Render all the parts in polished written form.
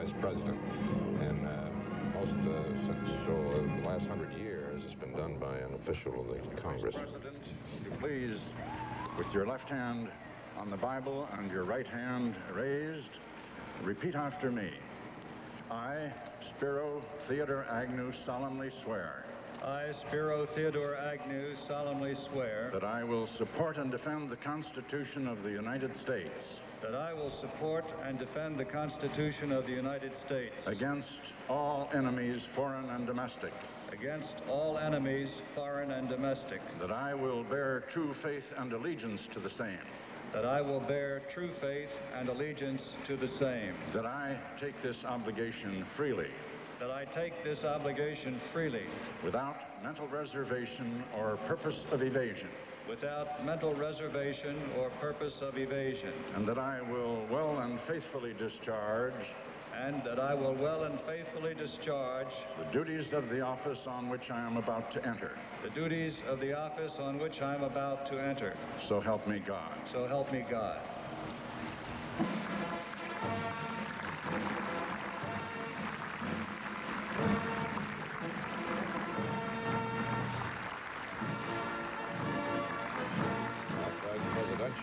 Vice President. And the last 100 years, it's been done by an official of the Congress. Vice President, if you please, with your left hand on the Bible and your right hand raised, repeat after me. I, Spiro Theodore Agnew, solemnly swear. I, Spiro Theodore Agnew, solemnly swear that I will support and defend the Constitution of the United States. That I will support and defend the Constitution of the United States. Against all enemies, foreign and domestic. Against all enemies, foreign and domestic. That I will bear true faith and allegiance to the same. That I will bear true faith and allegiance to the same. That I take this obligation freely. That I take this obligation freely. Without mental reservation or purpose of evasion. Without mental reservation or purpose of evasion. And that I will well and faithfully discharge. And that I will well and faithfully discharge the duties of the office on which I am about to enter. The duties of the office on which I am about to enter. So help me God. So help me God.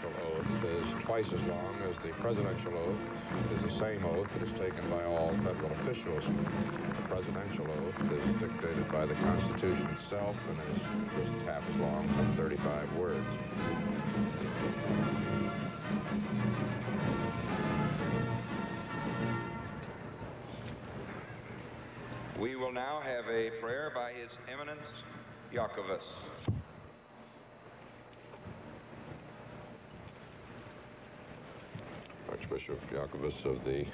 Oath is twice as long as the presidential oath. It is the same oath that is taken by all federal officials. The presidential oath is dictated by the Constitution itself and is just half as long, some 35 words. We will now have a prayer by His Eminence Jacobus. Archbishop Jacobus of the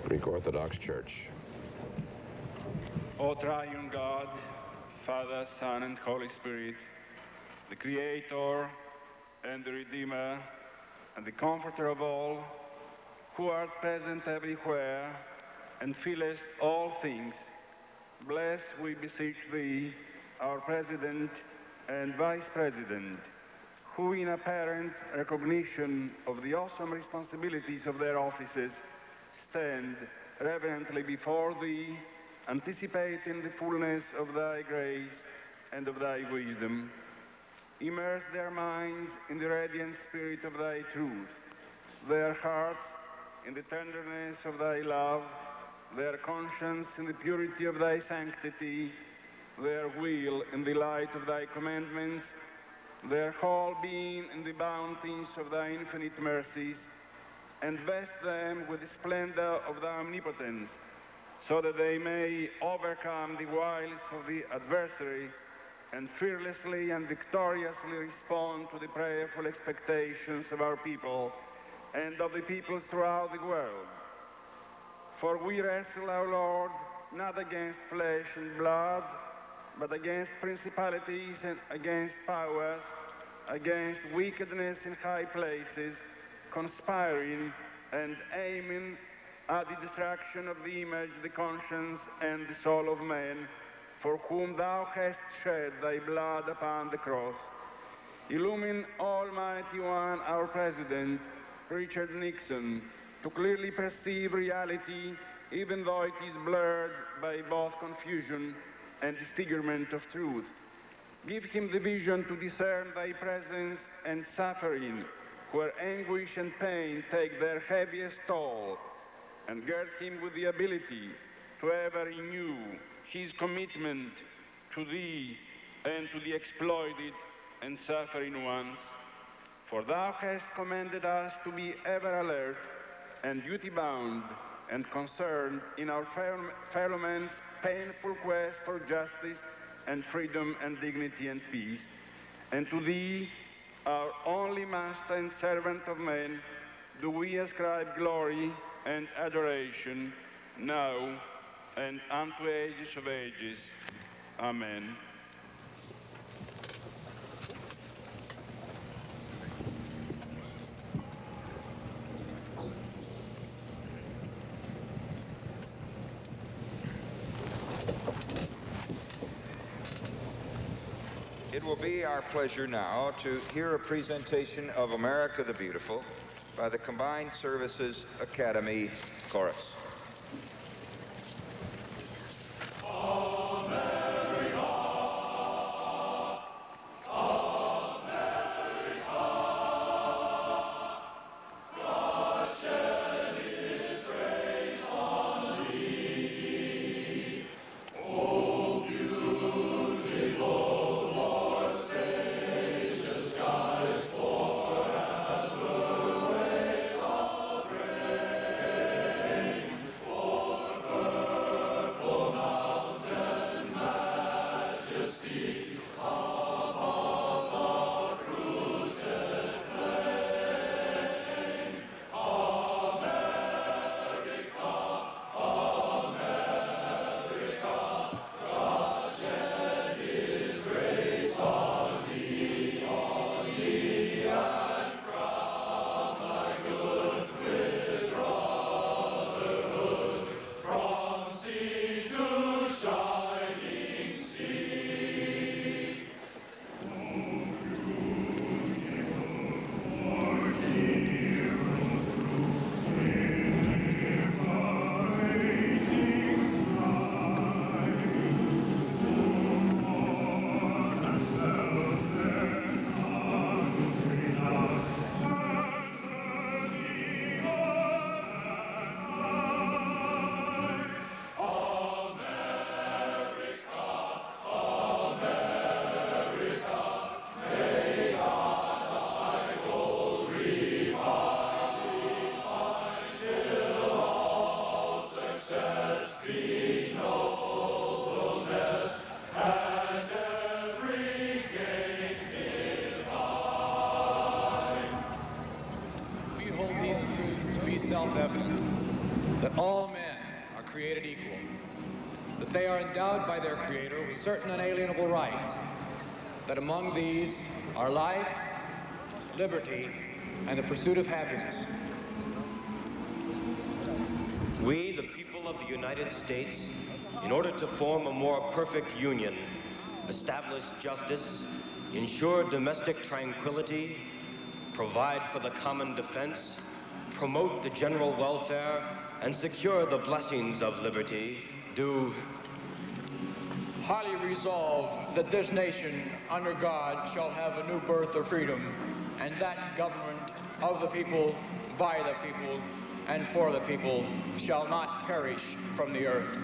Greek Orthodox Church. O triune God, Father, Son, and Holy Spirit, the Creator and the Redeemer and the Comforter of all, who art present everywhere and fillest all things, bless, we beseech Thee, our President and Vice President, who in apparent recognition of the awesome responsibilities of their offices stand reverently before Thee, anticipating the fullness of Thy grace and of Thy wisdom. Immerse their minds in the radiant spirit of Thy truth, their hearts in the tenderness of Thy love, their conscience in the purity of Thy sanctity, their will in the light of Thy commandments, their whole being in the bounties of Thy infinite mercies, and vest them with the splendor of Thy omnipotence, so that they may overcome the wiles of the adversary and fearlessly and victoriously respond to the prayerful expectations of our people and of the peoples throughout the world. For we wrestle, our Lord, not against flesh and blood, but against principalities and against powers, against wickedness in high places, conspiring and aiming at the destruction of the image, the conscience, and the soul of man, for whom Thou hast shed Thy blood upon the cross. Illumine, Almighty One, our President, Richard Nixon, to clearly perceive reality, even though it is blurred by both confusion and disfigurement of truth. Give him the vision to discern Thy presence and suffering, where anguish and pain take their heaviest toll, and gird him with the ability to ever renew his commitment to Thee and to the exploited and suffering ones. For Thou hast commanded us to be ever alert and duty-bound and concerned in our fellow men's painful quest for justice and freedom and dignity and peace. And to Thee, our only Master and servant of men, do we ascribe glory and adoration, now and unto ages of ages. Amen. It will be our pleasure now to hear a presentation of America the Beautiful by the Combined Services Academy Chorus. they are endowed by their Creator with certain unalienable rights, that among these are life, liberty, and the pursuit of happiness. We, the people of the United States, in order to form a more perfect union, establish justice, ensure domestic tranquility, provide for the common defense, promote the general welfare, and secure the blessings of liberty, do highly resolve that this nation, under God, shall have a new birth of freedom, and that government of the people, by the people, and for the people shall not perish from the earth.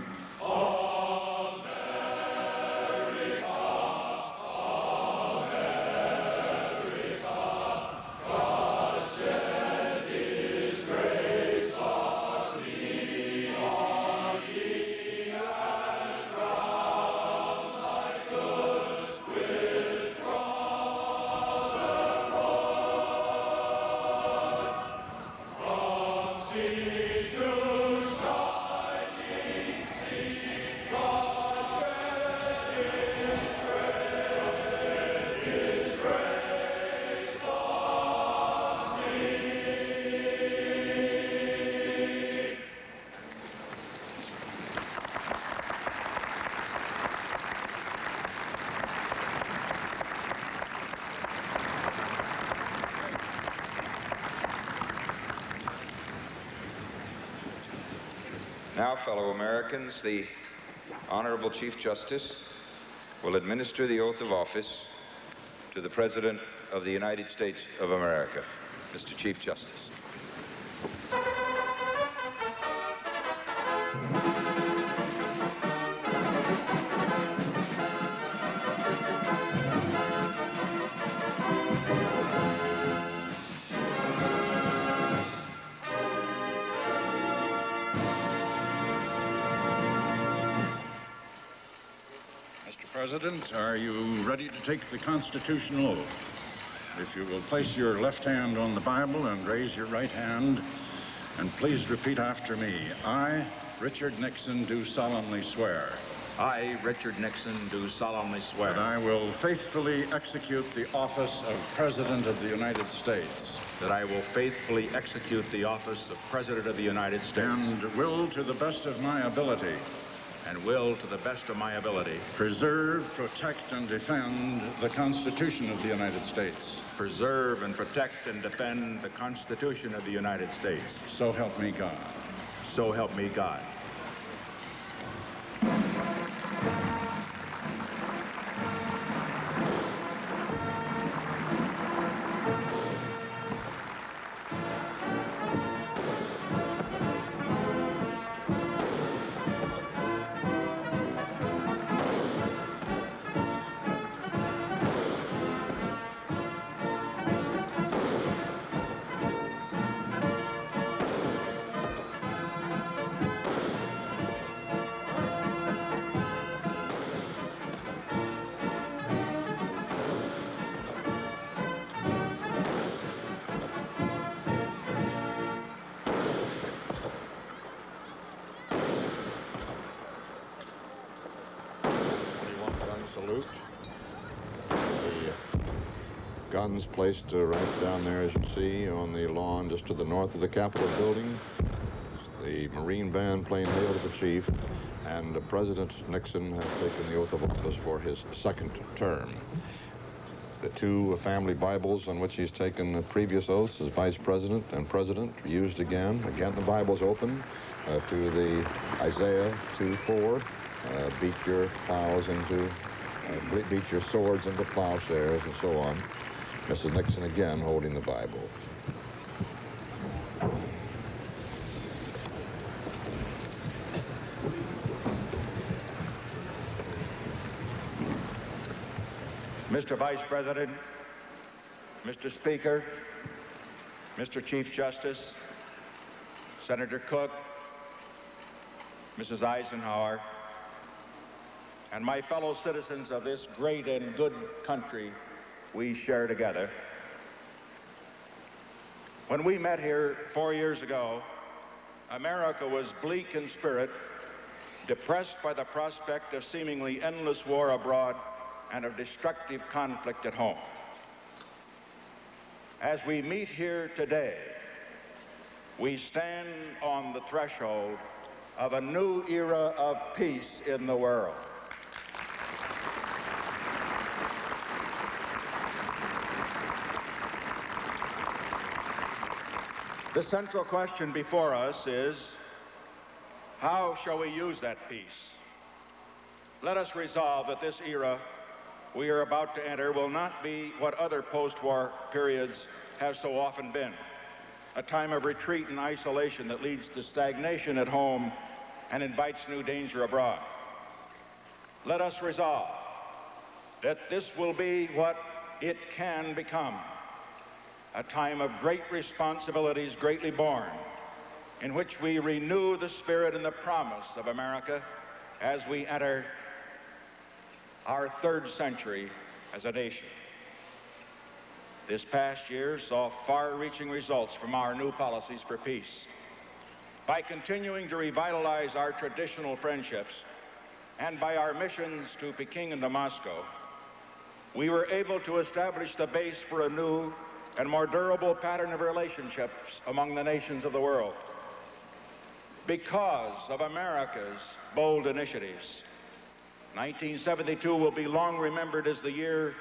Now, fellow Americans, the Honorable Chief Justice will administer the oath of office to the President of the United States of America. Mr. Chief Justice. President, are you ready to take the constitutional oath? If you will place your left hand on the Bible and raise your right hand, and please repeat after me. I, Richard Nixon, do solemnly swear. I, Richard Nixon, do solemnly swear. That I will faithfully execute the office of President of the United States. That I will faithfully execute the office of President of the United States. And will, to the best of my ability, and will, to the best of my ability, preserve, protect, and defend the Constitution of the United States. Preserve and protect and defend the Constitution of the United States. So help me God. So help me God. Salute. The guns placed right down there, as you see, on the lawn just to the north of the Capitol building. The Marine Band playing Hail to the Chief, and President Nixon has taken the oath of office for his second term. The two family Bibles on which he's taken the previous oaths as Vice President and President are used again. Again, the Bible's open to the Isaiah 2:4. Beat your plows into beat your swords into plowshares, and so on. Mrs. Nixon again holding the Bible. Mr. Vice President, Mr. Speaker, Mr. Chief Justice, Senator Cook, Mrs. Eisenhower, and my fellow citizens of this great and good country we share together. When we met here 4 years ago, America was bleak in spirit, depressed by the prospect of seemingly endless war abroad and of destructive conflict at home. As we meet here today, we stand on the threshold of a new era of peace in the world. The central question before us is, how shall we use that peace? Let us resolve that this era we are about to enter will not be what other post-war periods have so often been, a time of retreat and isolation that leads to stagnation at home and invites new danger abroad. Let us resolve that this will be what it can become, a time of great responsibilities greatly borne, in which we renew the spirit and the promise of America as we enter our third century as a nation. This past year saw far-reaching results from our new policies for peace. By continuing to revitalize our traditional friendships and by our missions to Peking and to Moscow, we were able to establish the base for a new and more durable pattern of relationships among the nations of the world. Because of America's bold initiatives, 1972 will be long remembered as the year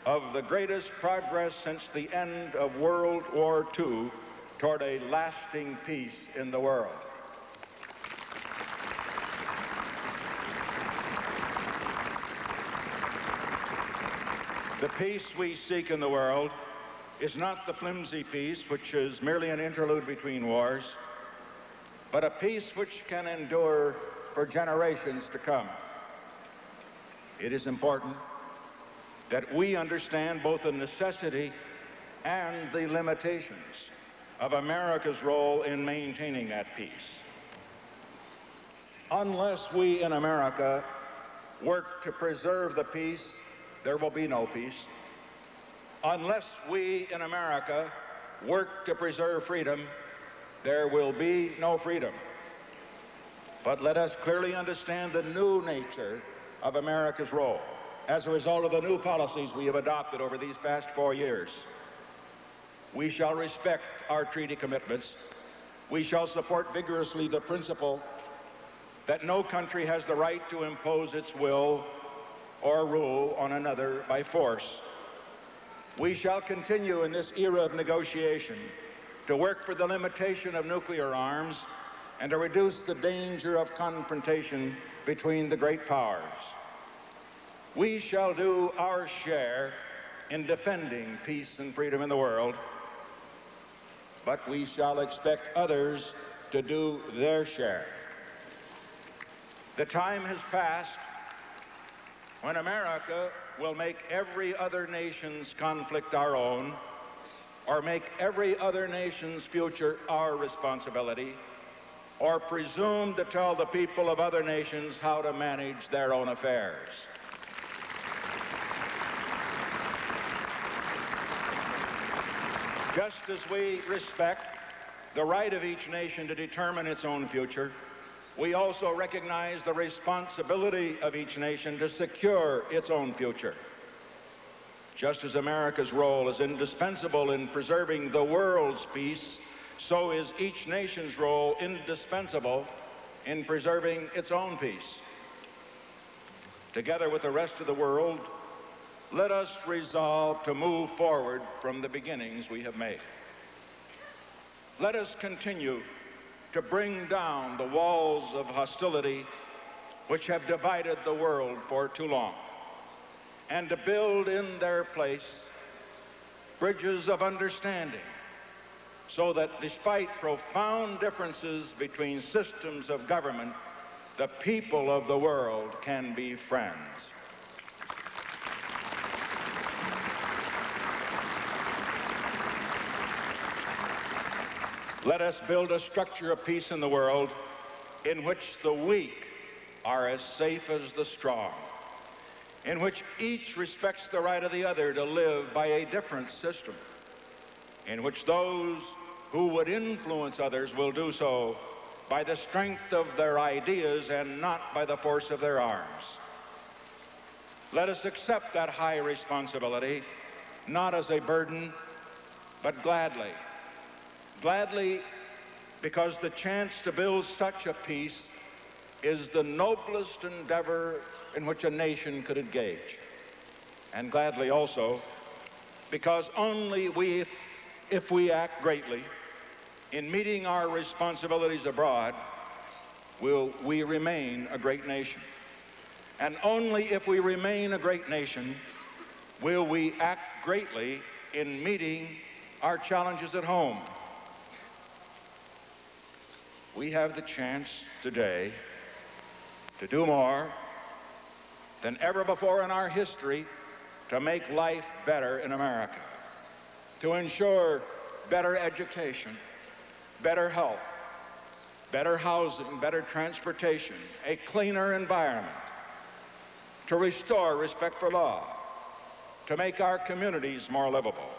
of the greatest progress since the end of World War II toward a lasting peace in the world. The peace we seek in the world is not the flimsy peace which is merely an interlude between wars, but a peace which can endure for generations to come. It is important that we understand both the necessity and the limitations of America's role in maintaining that peace. Unless we in America work to preserve the peace, there will be no peace. Unless we in America work to preserve freedom, there will be no freedom. But let us clearly understand the new nature of America's role as a result of the new policies we have adopted over these past 4 years. We shall respect our treaty commitments. We shall support vigorously the principle that no country has the right to impose its will or rule on another by force. We shall continue in this era of negotiation to work for the limitation of nuclear arms and to reduce the danger of confrontation between the great powers. We shall do our share in defending peace and freedom in the world, but we shall expect others to do their share. The time has passed when America will make every other nation's conflict our own, or make every other nation's future our responsibility, or presume to tell the people of other nations how to manage their own affairs. Just as we respect the right of each nation to determine its own future, we also recognize the responsibility of each nation to secure its own future. Just as America's role is indispensable in preserving the world's peace, so is each nation's role indispensable in preserving its own peace. Together with the rest of the world, let us resolve to move forward from the beginnings we have made. Let us continue to bring down the walls of hostility which have divided the world for too long, and to build in their place bridges of understanding, so that despite profound differences between systems of government, the people of the world can be friends. Let us build a structure of peace in the world in which the weak are as safe as the strong, in which each respects the right of the other to live by a different system, in which those who would influence others will do so by the strength of their ideas and not by the force of their arms. Let us accept that high responsibility, not as a burden, but gladly. Gladly, because the chance to build such a peace is the noblest endeavor in which a nation could engage. And gladly also, because only if we act greatly in meeting our responsibilities abroad, will we remain a great nation. And only if we remain a great nation will we act greatly in meeting our challenges at home. We have the chance today to do more than ever before in our history to make life better in America, to ensure better education, better health, better housing, better transportation, a cleaner environment, to restore respect for law, to make our communities more livable,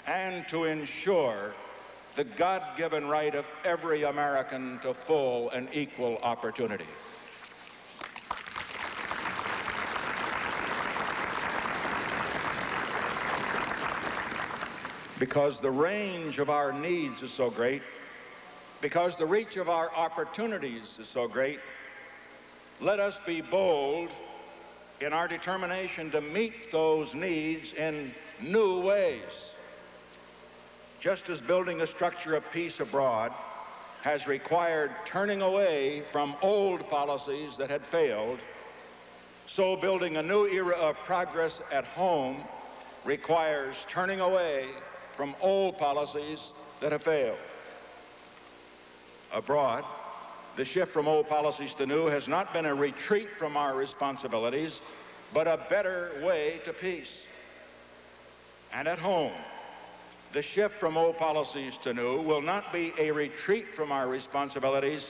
and to ensure the God-given right of every American to full and equal opportunity. Because the range of our needs is so great, because the reach of our opportunities is so great, let us be bold in our determination to meet those needs in new ways. Just as building a structure of peace abroad has required turning away from old policies that had failed, so building a new era of progress at home requires turning away from old policies that have failed. Abroad, the shift from old policies to new has not been a retreat from our responsibilities, but a better way to peace. And at home, the shift from old policies to new will not be a retreat from our responsibilities,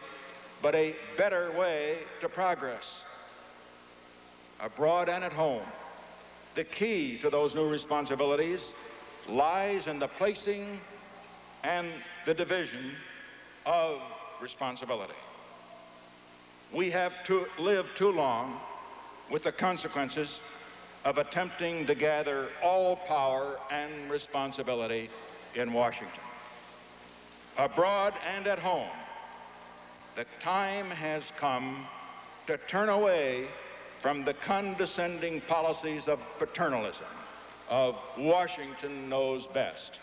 but a better way to progress. Abroad and at home, the key to those new responsibilities lies in the placing and the division of responsibility. We have lived too long with the consequences of attempting to gather all power and responsibility in Washington. Abroad and at home, the time has come to turn away from the condescending policies of paternalism, of Washington knows best.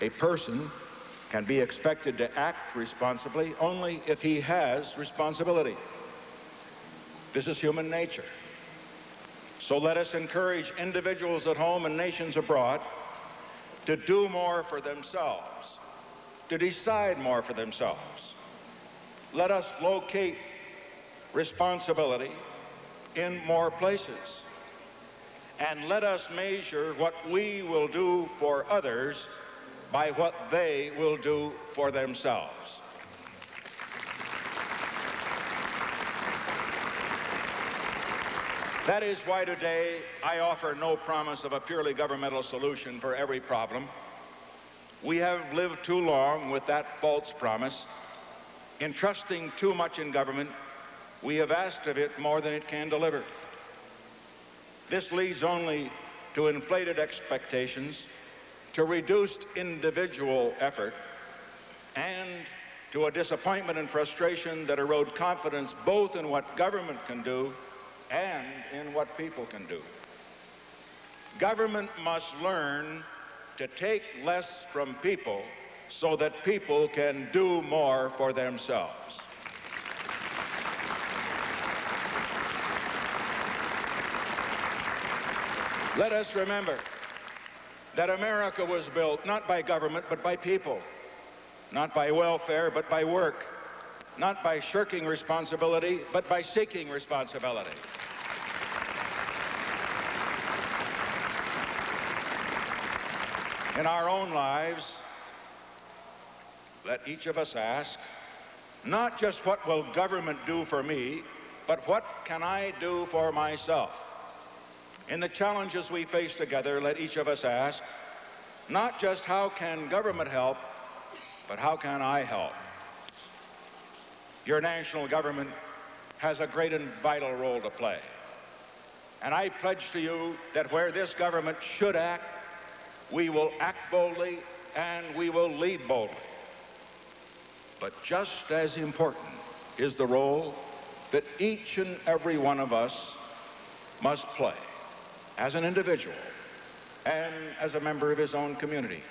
A person can be expected to act responsibly only if he has responsibility. This is human nature. So let us encourage individuals at home and nations abroad to do more for themselves, to decide more for themselves. Let us locate responsibility in more places. And let us measure what we will do for others by what they will do for themselves. That is why today I offer no promise of a purely governmental solution for every problem. We have lived too long with that false promise. In trusting too much in government, we have asked of it more than it can deliver. This leads only to inflated expectations, to reduced individual effort, and to a disappointment and frustration that erode confidence both in what government can do and in what people can do. Government must learn to take less from people so that people can do more for themselves. Let us remember that America was built not by government, but by people, not by welfare, but by work, not by shirking responsibility, but by seeking responsibility. In our own lives, let each of us ask, not just what will government do for me, but what can I do for myself? In the challenges we face together, let each of us ask, not just how can government help, but how can I help? Your national government has a great and vital role to play. And I pledge to you that where this government should act, we will act boldly and we will lead boldly. But just as important is the role that each and every one of us must play as an individual and as a member of his own community.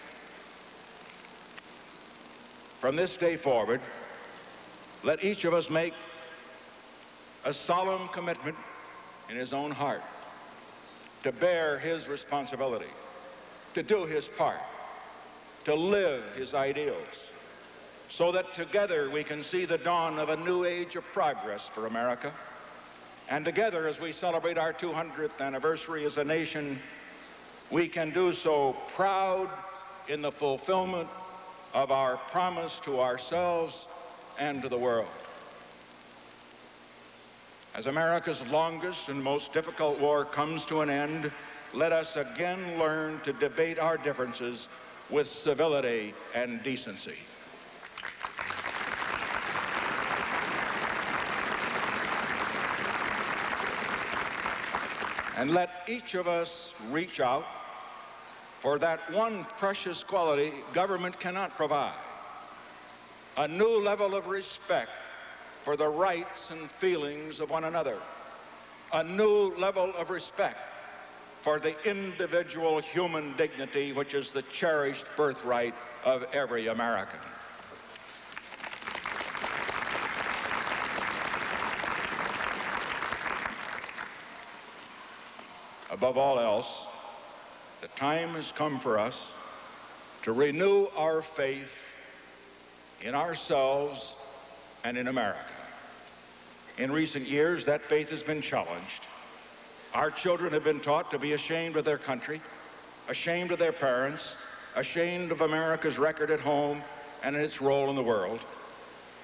From this day forward, let each of us make a solemn commitment in his own heart to bear his responsibility, to do his part, to live his ideals, so that together we can see the dawn of a new age of progress for America. And together, as we celebrate our 200th anniversary as a nation, we can do so proud in the fulfillment of our promise to ourselves and to the world. As America's longest and most difficult war comes to an end, let us again learn to debate our differences with civility and decency. And let each of us reach out for that one precious quality government cannot provide: a new level of respect for the rights and feelings of one another, a new level of respect for the individual human dignity which is the cherished birthright of every American. Above all else, the time has come for us to renew our faith in ourselves and in America. In recent years, that faith has been challenged. Our children have been taught to be ashamed of their country, ashamed of their parents, ashamed of America's record at home and its role in the world.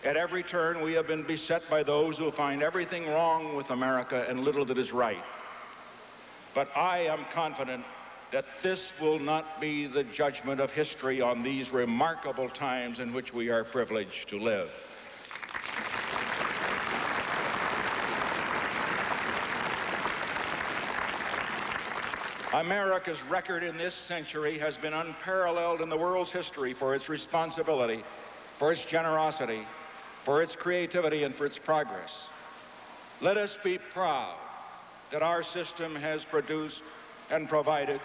At every turn, we have been beset by those who find everything wrong with America and little that is right. But I am confident that this will not be the judgment of history on these remarkable times in which we are privileged to live. America's record in this century has been unparalleled in the world's history for its responsibility, for its generosity, for its creativity, and for its progress. Let us be proud that our system has produced and provided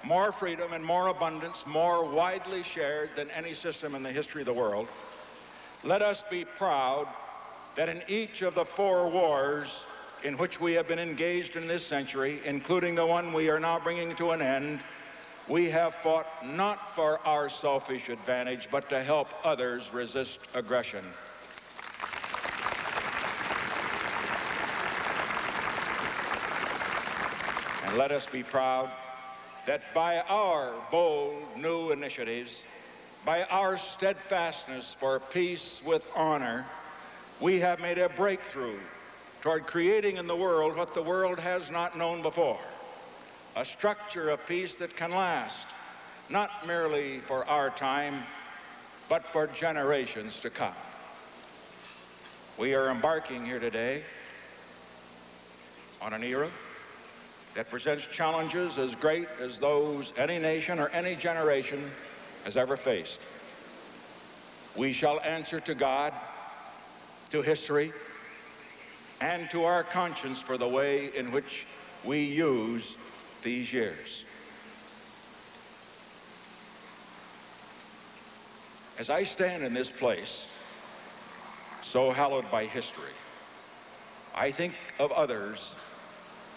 more freedom and more abundance, more widely shared than any system in the history of the world. Let us be proud that in each of the 4 wars in which we have been engaged in this century, including the one we are now bringing to an end, we have fought not for our selfish advantage, but to help others resist aggression. And let us be proud that by our bold new initiatives, by our steadfastness for peace with honor, we have made a breakthrough toward creating in the world what the world has not known before: a structure of peace that can last, not merely for our time, but for generations to come. We are embarking here today on an era that presents challenges as great as those any nation or any generation has ever faced. We shall answer to God, to history, and to our conscience for the way in which we use these years. As I stand in this place, so hallowed by history, I think of others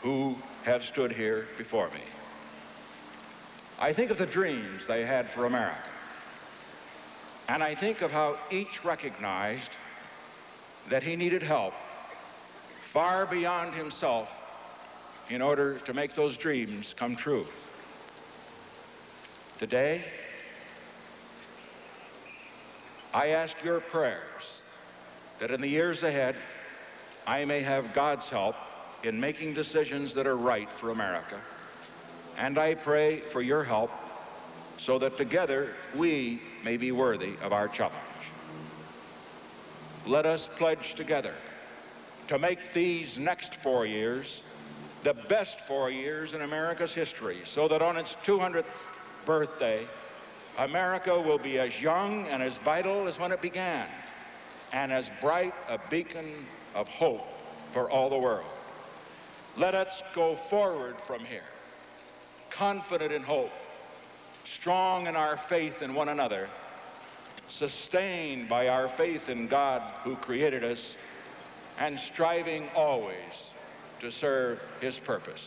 who have stood here before me. I think of the dreams they had for America. And I think of how each recognized that he needed help far beyond himself in order to make those dreams come true. Today, I ask your prayers that in the years ahead, I may have God's help in making decisions that are right for America. And I pray for your help so that together we may be worthy of our challenge. Let us pledge together to make these next 4 years the best 4 years in America's history, so that on its 200th birthday, America will be as young and as vital as when it began, and as bright a beacon of hope for all the world. Let us go forward from here, confident in hope, strong in our faith in one another, sustained by our faith in God who created us, and striving always to serve His purpose.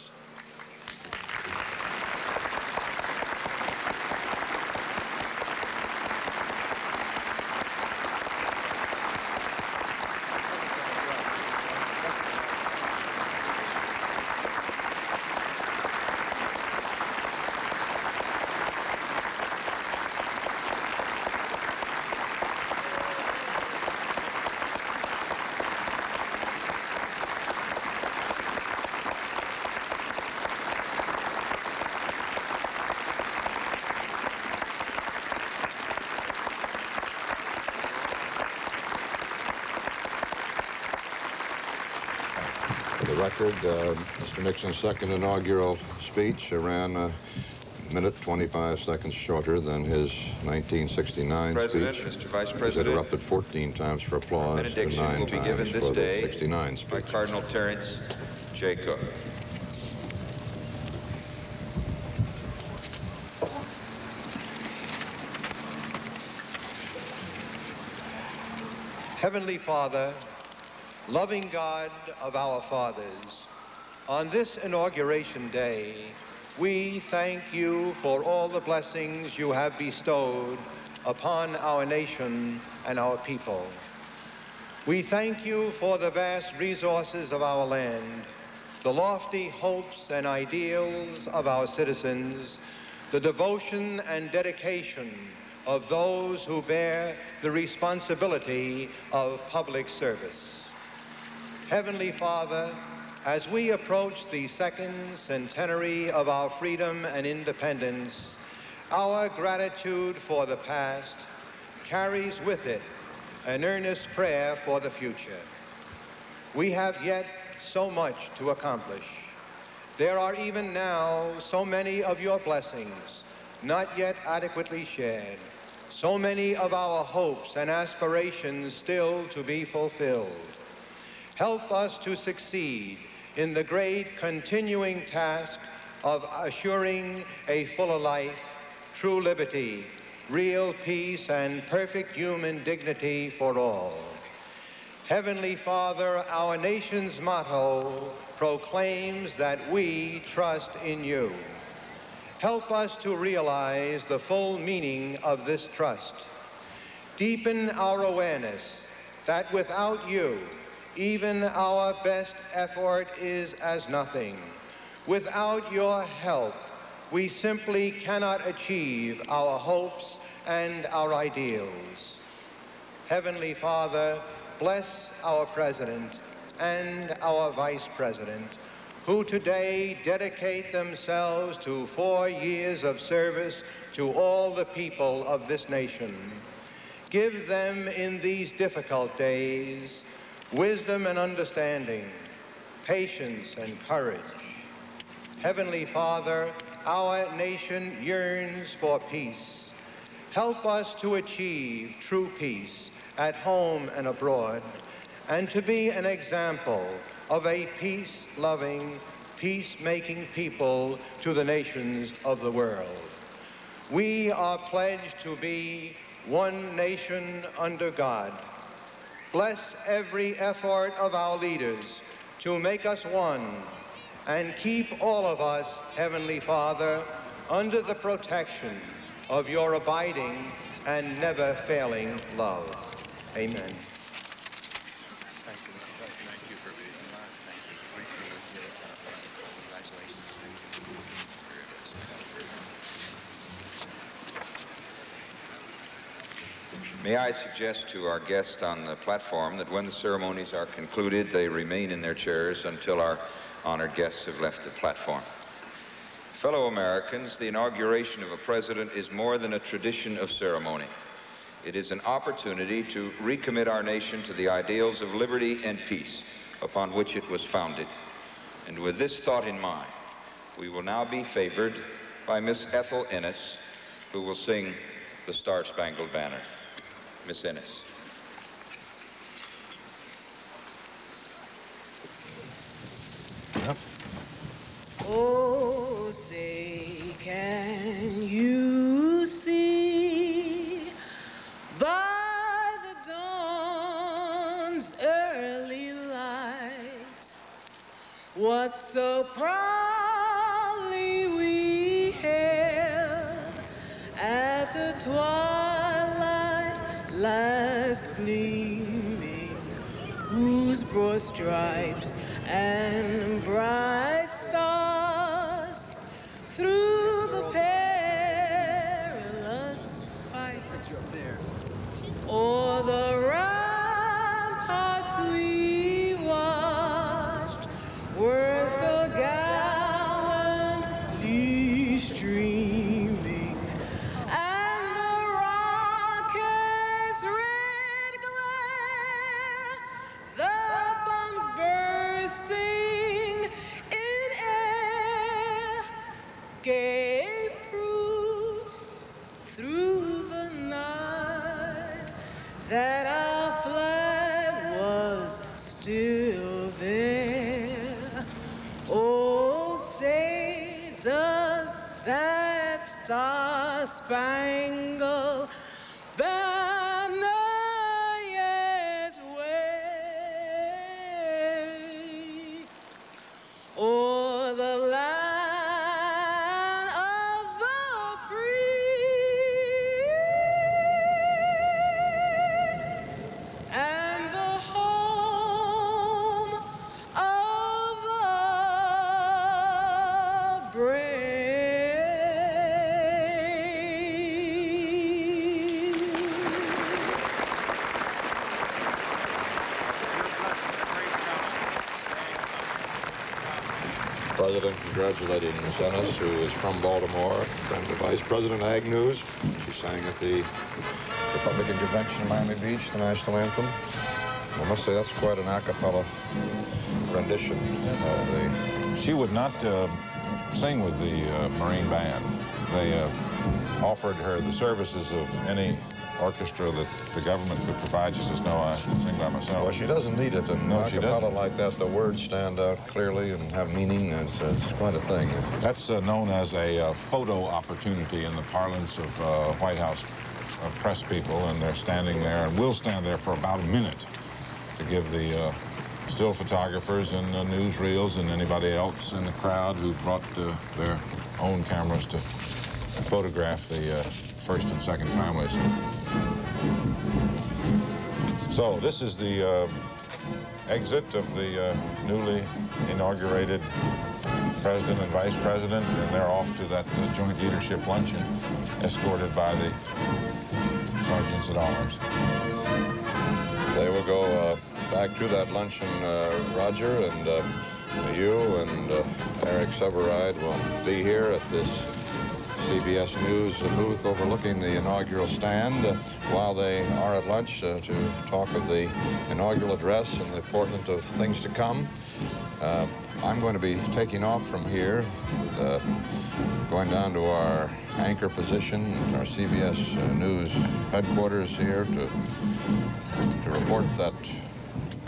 For the record, Mr. Nixon's second inaugural speech ran a minute 25 seconds shorter than his 1969 President, speech. Mr. Vice He was President, interrupted 14 times for applause and benediction 9 will be times given this for the day 69 speech. by Cardinal Terence J. Cook. Heavenly Father, loving God of our fathers, on this inauguration day, we thank you for all the blessings you have bestowed upon our nation and our people. We thank you for the vast resources of our land, the lofty hopes and ideals of our citizens, the devotion and dedication of those who bear the responsibility of public service. Heavenly Father, as we approach the second centenary of our freedom and independence, our gratitude for the past carries with it an earnest prayer for the future. We have yet so much to accomplish. There are even now so many of your blessings not yet adequately shared, so many of our hopes and aspirations still to be fulfilled. Help us to succeed in the great continuing task of assuring a fuller life, true liberty, real peace, and perfect human dignity for all. Heavenly Father, our nation's motto proclaims that we trust in you. Help us to realize the full meaning of this trust. Deepen our awareness that without you, even our best effort is as nothing. Without your help, we simply cannot achieve our hopes and our ideals. Heavenly Father, bless our President and our Vice President, who today dedicate themselves to 4 years of service to all the people of this nation. Give them in these difficult days wisdom and understanding, patience and courage. Heavenly Father, our nation yearns for peace. Help us to achieve true peace at home and abroad, and to be an example of a peace-loving, peace-making people to the nations of the world. We are pledged to be one nation under God. Bless every effort of our leaders to make us one, and keep all of us, Heavenly Father, under the protection of your abiding and never-failing love. Amen. May I suggest to our guests on the platform that when the ceremonies are concluded, they remain in their chairs until our honored guests have left the platform. Fellow Americans, the inauguration of a president is more than a tradition of ceremony. It is an opportunity to recommit our nation to the ideals of liberty and peace upon which it was founded. And with this thought in mind, we will now be favored by Miss Ethel Ennis, who will sing the Star-Spangled Banner. Miss Ennis. Yep. Oh, say, can you see by the dawn's early light what so proudly we hailed at the twilight last gleaming, whose broad stripes and bright stars through the perilous fight o'er the ramparts we watched were so gallantly streaming, and the rocket's red glare, the bombs bursting in air, gave proof through the night that our flag was still there. Oh, say, does that star-spangled banner yet wave o'er the land of the free and the home of the brave? President congratulating Miss Ennis, who is from Baltimore, friend of Vice President Agnew's. She sang at the Republican Convention in Miami Beach, the national anthem. I must say that's quite an a cappella rendition. She would not sing with the Marine Band. They offered her the services of any orchestra that the government could provide. She says, no, I sing by myself. Well, she doesn't need it. And No, a she cappella doesn't. like that, the words stand out clearly and have meaning. It's quite a thing. That's known as a photo opportunity in the parlance of White House press people, and they're standing there, and we'll stand there for about a minute to give the still photographers and newsreels and anybody else in the crowd who brought their own cameras to photograph the first and second families. So this is the exit of the newly inaugurated president and vice president, and they're off to that joint leadership luncheon, escorted by the sergeants at arms. They will go back to that luncheon, Roger, and you and Eric Severide will be here at this CBS News booth overlooking the inaugural stand while they are at lunch to talk of the inaugural address and the portent of things to come. I'm going to be taking off from here, going down to our anchor position, our CBS News headquarters here to report that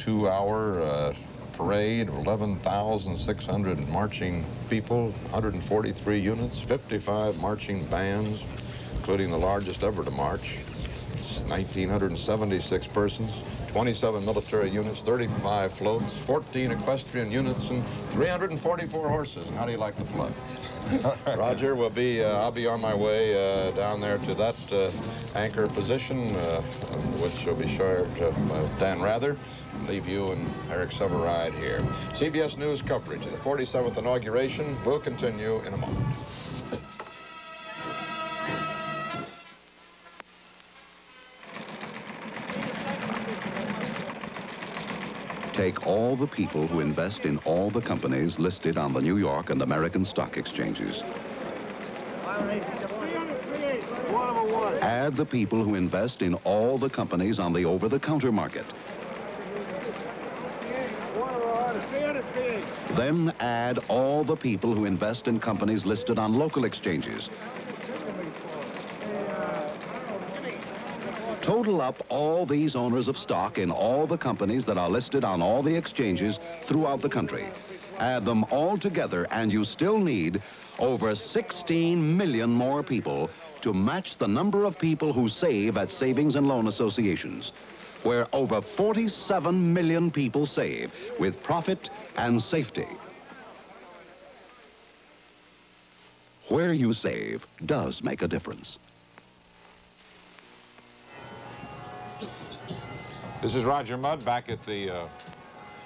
2-hour parade of 11,600 marching people, 143 units, 55 marching bands, including the largest ever to march, 1,976 persons, 27 military units, 35 floats, 14 equestrian units, and 344 horses. How do you like the plug? Roger, I'll be on my way down there to that anchor position, which will be shared with Dan Rather. Leave you and Eric Severide here. CBS News coverage of the 47th inauguration will continue in a moment. Take all the people who invest in all the companies listed on the New York and American stock exchanges. Add the people who invest in all the companies on the over-the-counter market. Then add all the people who invest in companies listed on local exchanges. Total up all these owners of stock in all the companies that are listed on all the exchanges throughout the country. Add them all together and you still need over 16 million more people to match the number of people who save at savings and loan associations, where over 47 million people save with profit and safety. Where you save does make a difference. This is Roger Mudd back at the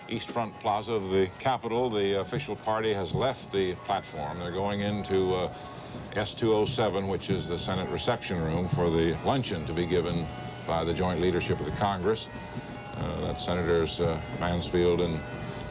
East Front Plaza of the Capitol. The official party has left the platform. They're going into S207, which is the Senate reception room, for the luncheon to be given by the joint leadership of the Congress. That's Senators Mansfield and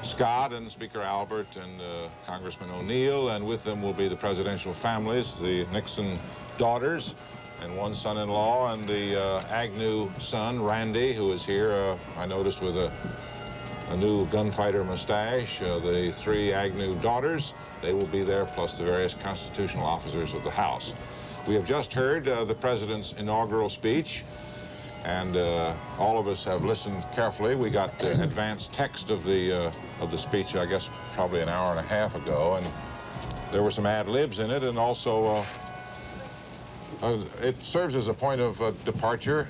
Scott and Speaker Albert and Congressman O'Neill, and with them will be the presidential families, the Nixon daughters, and one son-in-law, and the Agnew son, Randy, who is here, I noticed, with a new gunfighter mustache. The three Agnew daughters, they will be there, plus the various constitutional officers of the House. We have just heard the president's inaugural speech, and all of us have listened carefully. We got advanced text of the speech, I guess, probably an hour and a half ago, and there were some ad-libs in it, and also it serves as a point of departure.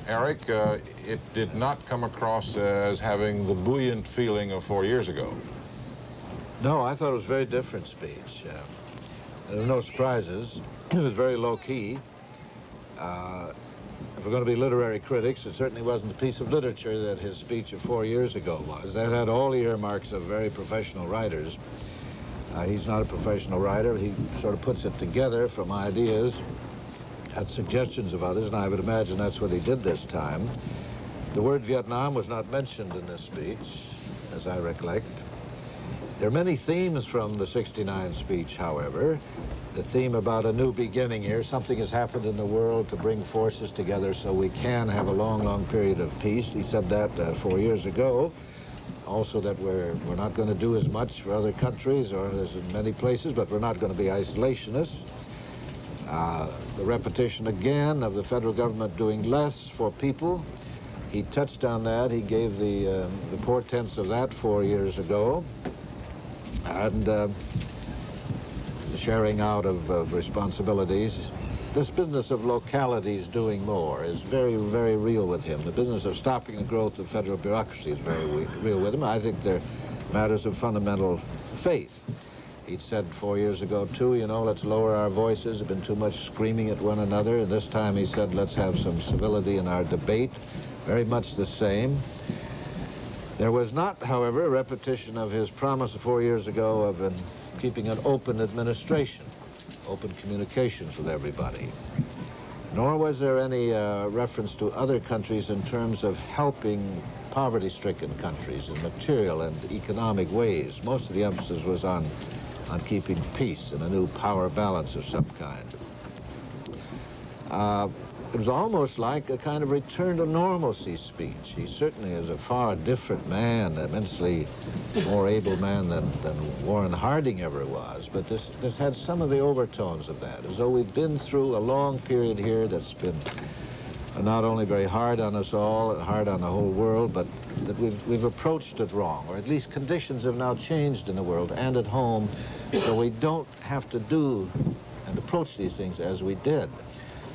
Eric, it did not come across as having the buoyant feeling of 4 years ago. No, I thought it was a very different speech. There were no surprises. It was very low-key. If we're going to be literary critics, it certainly wasn't the piece of literature that his speech of 4 years ago was. That had all the earmarks of very professional writers. He's not a professional writer. He sort of puts it together from ideas, had suggestions of others, and I would imagine that's what he did this time. The word Vietnam was not mentioned in this speech, as I recollect. There are many themes from the '69 speech, however. The theme about a new beginning here, something has happened in the world to bring forces together so we can have a long, long period of peace. He said that 4 years ago. Also that we're not going to do as much for other countries or as in many places, but we're not going to be isolationists. The repetition again of the federal government doing less for people. He touched on that. He gave the portents of that 4 years ago. And the sharing out of responsibilities. This business of localities doing more is very, very real with him. The business of stopping the growth of federal bureaucracy is very real with him. I think they're matters of fundamental faith. He'd said 4 years ago, too, you know, let's lower our voices. There's been too much screaming at one another. And this time he said, let's have some civility in our debate. Very much the same. There was not, however, a repetition of his promise of 4 years ago of keeping an open administration, open communications with everybody. Nor was there any reference to other countries in terms of helping poverty-stricken countries in material and economic ways. Most of the emphasis was on keeping peace and a new power balance of some kind. It was almost like a kind of return to normalcy speech. He certainly is a far different man, immensely more able man than Warren Harding ever was. But this had some of the overtones of that, as though we've been through a long period here that's been not only very hard on us all, hard on the whole world, but that we've approached it wrong, or at least conditions have now changed in the world and at home, so we don't have to do and approach these things as we did.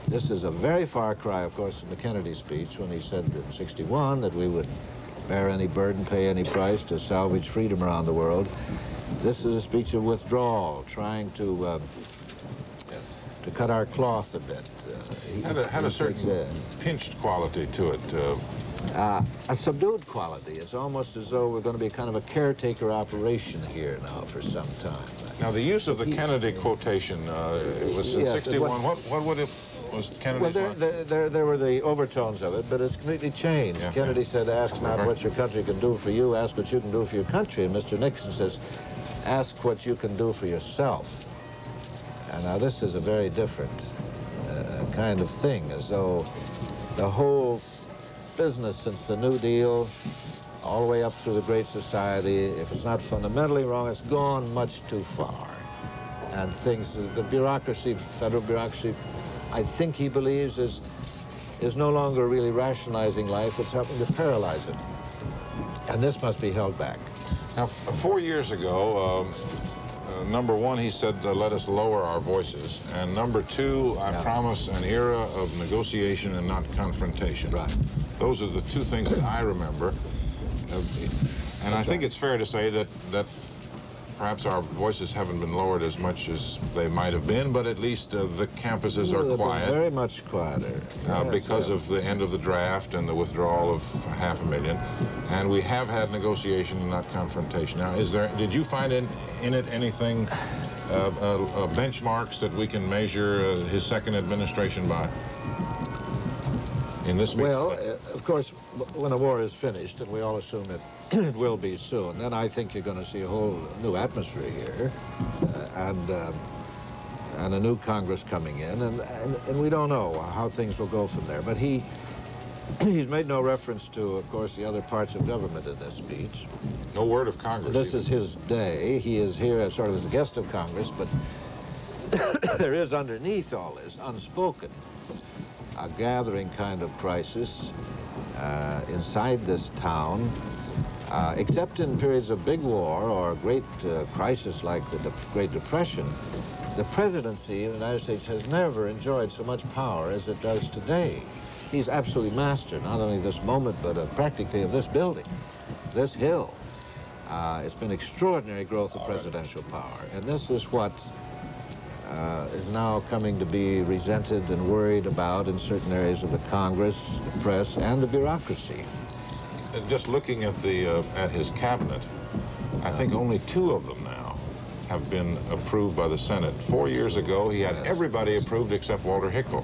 This is a very far cry, of course, from the Kennedy speech when he said in '61 that we would bear any burden, pay any price to salvage freedom around the world. This is a speech of withdrawal, trying to cut our cloth a bit. Had a certain pinched quality to it. A subdued quality. It's almost as though we're going to be kind of a caretaker operation here now for some time. Now, the use of the Kennedy quotation, it was in '61. What would was Kennedy's line? Well, there were the overtones of it, but it's completely changed. Yeah. Kennedy said, ask not what your country can do for you, ask what you can do for your country. And Mr. Nixon says, ask what you can do for yourself. And now this is a very different kind of thing, as though the whole business since the New Deal, all the way up through the Great Society, if it's not fundamentally wrong, it's gone much too far. And things, the bureaucracy, federal bureaucracy, I think he believes is no longer really rationalizing life, it's helping to paralyze it. And this must be held back. Now, 4 years ago, number one, he said, let us lower our voices. And number two, I promise an era of negotiation and not confrontation. Right. Those are the two things that I remember. And I think it's fair to say that perhaps our voices haven't been lowered as much as they might have been, but at least the campuses are quiet. Very much quieter. Because of the end of the draft and the withdrawal of 500,000. And we have had negotiation and not confrontation. Now, did you find in it anything, benchmarks that we can measure his second administration by? In this speech? Well, of course, when the war is finished, and we all assume it will be soon, then I think you're going to see a whole new atmosphere here, and a new Congress coming in, and we don't know how things will go from there. But he's made no reference to, of course, the other parts of government in this speech. No word of Congress. This is his day. He is here as sort of as a guest of Congress, but there is underneath all this, unspoken, a gathering kind of crisis inside this town, except in periods of big war or a great crisis like the Great Depression. The presidency of the United States has never enjoyed so much power as it does today. He's absolutely master, not only this moment, but practically of this building, this hill. It's been extraordinary growth of presidential power, and this is what is now coming to be resented and worried about in certain areas of the Congress, the press, and the bureaucracy. Just looking at his cabinet, I think only 2 of them now have been approved by the Senate. 4 years ago, he had everybody approved except Walter Hickel.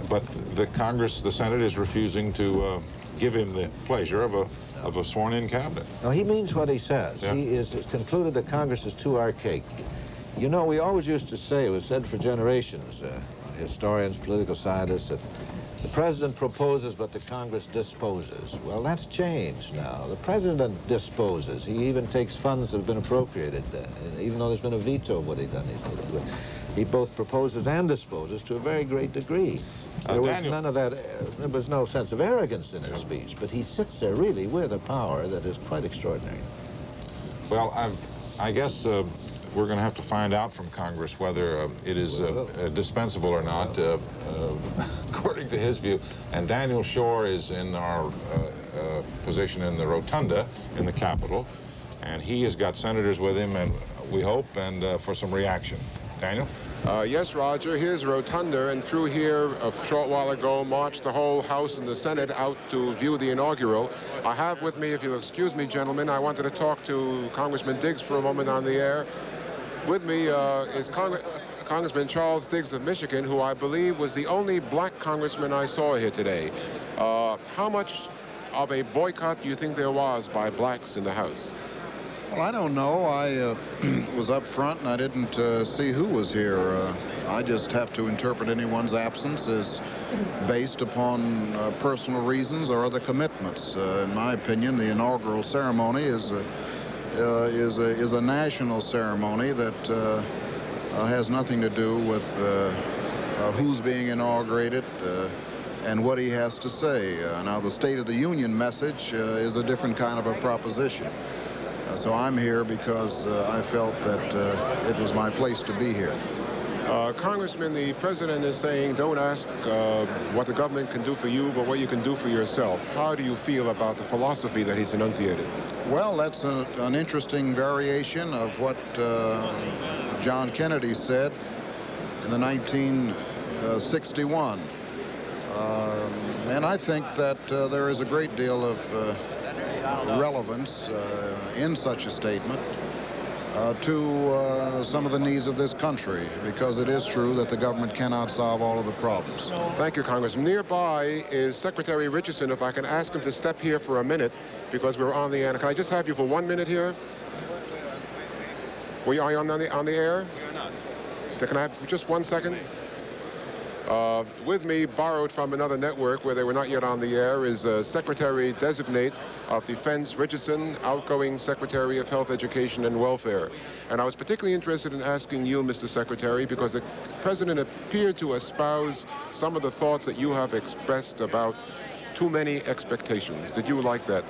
But the Congress, the Senate, is refusing to give him the pleasure of a sworn-in cabinet. No, he means what he says. Yeah. He has concluded that Congress is too archaic. You know, we always used to say, it was said for generations, historians, political scientists, that the president proposes, but the Congress disposes. Well, that's changed now. The president disposes. He even takes funds that have been appropriated, even though there's been a veto of what he's done. He both proposes and disposes to a very great degree. There was none of that, there was no sense of arrogance in his speech, but he sits there really with a power that is quite extraordinary. Well, I guess we're going to have to find out from Congress whether it is dispensable or not, according to his view. And Daniel Shore is in our position in the rotunda in the Capitol, and he has got senators with him, and we hope, and for some reaction. Daniel? Yes, Roger. Here's Rotunda, and through here a short while ago marched the whole House and the Senate out to view the inaugural. I have with me, if you'll excuse me, gentlemen, I wanted to talk to Congressman Diggs for a moment on the air. With me is Congressman Charles Diggs of Michigan, who I believe was the only black congressman I saw here today. How much of a boycott do you think there was by blacks in the House? Well, I don't know. I was up front and I didn't see who was here. I just have to interpret anyone's absence as based upon personal reasons or other commitments. In my opinion, the inaugural ceremony is a national ceremony that has nothing to do with who's being inaugurated and what he has to say. Now, the State of the Union message is a different kind of a proposition. So I'm here because I felt that it was my place to be here. Congressman, the president is saying don't ask what the government can do for you, but what you can do for yourself. How do you feel about the philosophy that he's enunciated? Well, that's an interesting variation of what John Kennedy said in the 1961. And I think that there is a great deal of relevance in such a statement. to some of the needs of this country, because it is true that the government cannot solve all of the problems. Thank you, Congressman. Nearby is Secretary Richardson. If I can ask him to step here for a minute, because we're on the air. Can I just have you for 1 minute here? Are you on the air? You're not. Can I have just 1 second? With me, borrowed from another network where they were not yet on the air, is Secretary Designate of Defense Richardson, outgoing Secretary of Health, Education, and Welfare. And I was particularly interested in asking you, Mr. Secretary, because the President appeared to espouse some of the thoughts that you have expressed about too many expectations. Did you like that?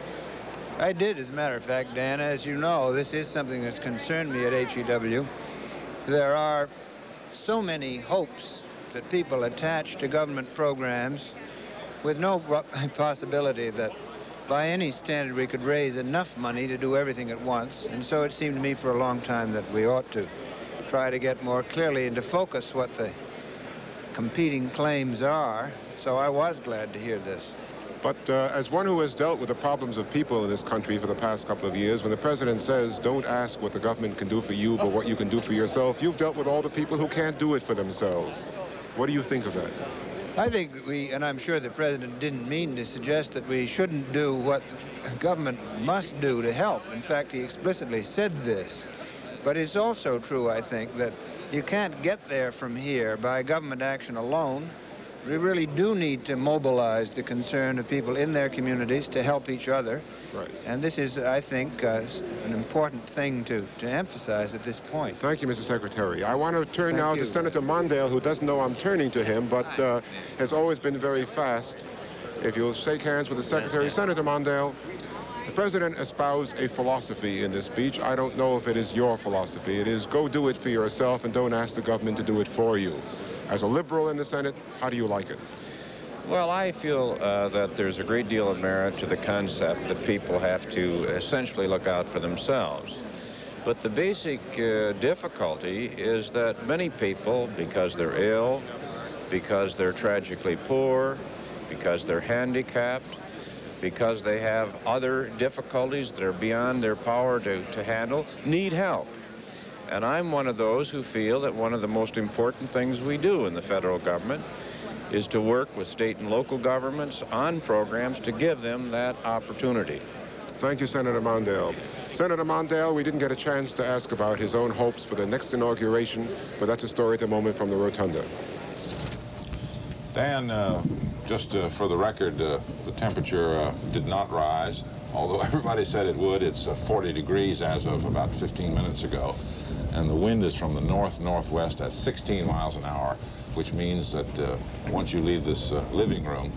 I did, as a matter of fact, Dan. As you know, this is something that's concerned me at HEW. There are so many hopes that people attach to government programs with no possibility that by any standard we could raise enough money to do everything at once. And so it seemed to me for a long time that we ought to try to get more clearly into focus what the competing claims are. So I was glad to hear this. But as one who has dealt with the problems of people in this country for the past couple of years, when the President says, don't ask what the government can do for you, but what you can do for yourself, you've dealt with all the people who can't do it for themselves. What do you think of that? I think and I'm sure the President didn't mean to suggest that we shouldn't do what government must do to help. In fact, he explicitly said this. But it's also true, I think, that you can't get there from here by government action alone. We really do need to mobilize the concern of people in their communities to help each other. Right. And this is, I think, an important thing to emphasize at this point. Thank you, Mr. Secretary. I want to turn now to Senator Mondale, who doesn't know I'm turning to him, but has always been very fast. If you'll shake hands with the Secretary. Yes. Senator Mondale, the President espoused a philosophy in this speech. I don't know if it is your philosophy. It is go do it for yourself and don't ask the government to do it for you. As a liberal in the Senate, how do you like it? Well, I feel that there's a great deal of merit to the concept that people have to essentially look out for themselves. But the basic difficulty is that many people, because they're ill, because they're tragically poor, because they're handicapped, because they have other difficulties that are beyond their power to handle, need help. And I'm one of those who feel that one of the most important things we do in the federal government is to work with state and local governments on programs to give them that opportunity. Thank you, Senator Mondale. Senator Mondale, we didn't get a chance to ask about his own hopes for the next inauguration, but that's a story at the moment from the rotunda. Dan, just for the record, the temperature did not rise, although everybody said it would. It's 40 degrees as of about 15 minutes ago, and the wind is from the north-northwest at 16 miles an hour, which means that once you leave this living room,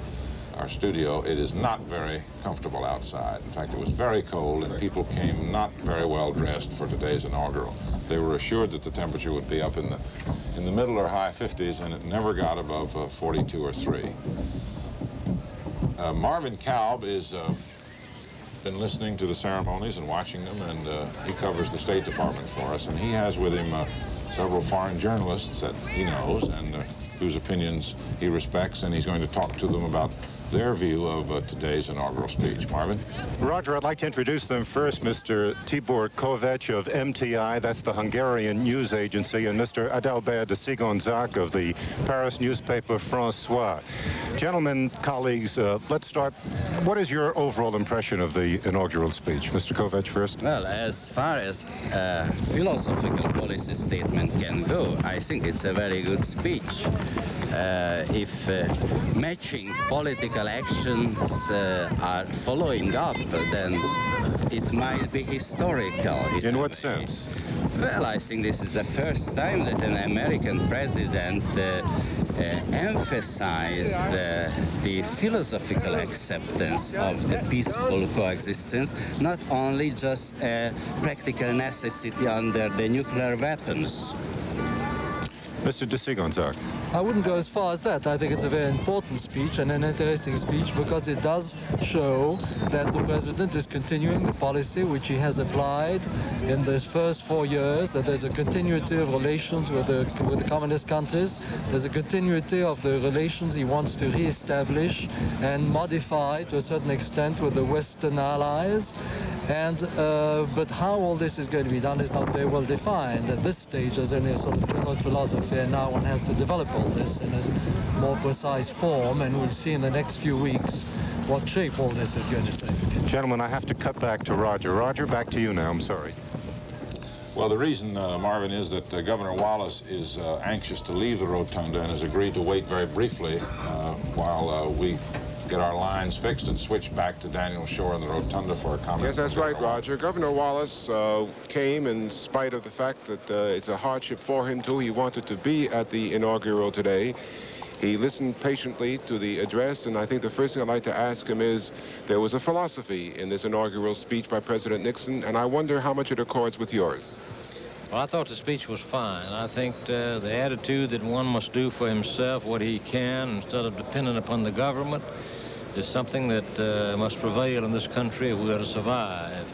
our studio, it is not very comfortable outside. In fact, it was very cold, and people came not very well dressed for today's inaugural. They were assured that the temperature would be up in the middle or high 50s, and it never got above 42 or 3. Marvin Kalb is been listening to the ceremonies and watching them, and he covers the State Department for us, and he has with him several foreign journalists that he knows and whose opinions he respects, and he's going to talk to them about their view of today's inaugural speech. Marvin? Roger, I'd like to introduce them first, Mr. Tibor Kovac of MTI, that's the Hungarian news agency, and Mr. Adalbert de Sigonzac of the Paris newspaper François. Gentlemen, colleagues, let's start. What is your overall impression of the inaugural speech? Mr. Kovac first. Well, as far as a philosophical policy statement can go, I think it's a very good speech. If matching political actions are following up, then it might be historical. In what sense? Well, I think this is the first time that an American president emphasized the philosophical acceptance of the peaceful coexistence, not only just a practical necessity under the nuclear weapons. Mr. de Sigonzac. I wouldn't go as far as that. I think it's a very important speech and an interesting speech because it does show that the president is continuing the policy which he has applied in these first 4 years, that there's a continuity of relations with the communist countries. There's a continuity of the relations he wants to re-establish and modify to a certain extent with the Western allies. And but how all this is going to be done is not very well defined. At this stage, there's only a sort of general philosophy, and now one has to develop all this in a more precise form, and we'll see in the next few weeks what shape all this is going to take. Gentlemen, I have to cut back to Roger. Roger, back to you now. I'm sorry. Well, the reason, Marvin, is that Governor Wallace is anxious to leave the rotunda and has agreed to wait very briefly while we get our lines fixed and switch back to Daniel Shore in the rotunda for a comment. Yes, that's right, Roger. Governor Wallace came in spite of the fact that it's a hardship for him, too. He wanted to be at the inaugural today. He listened patiently to the address, and I think the first thing I'd like to ask him is, there was a philosophy in this inaugural speech by President Nixon, and I wonder how much it accords with yours. Well, I thought the speech was fine. I think the attitude that one must do for himself what he can instead of depending upon the government is something that must prevail in this country if we are to survive.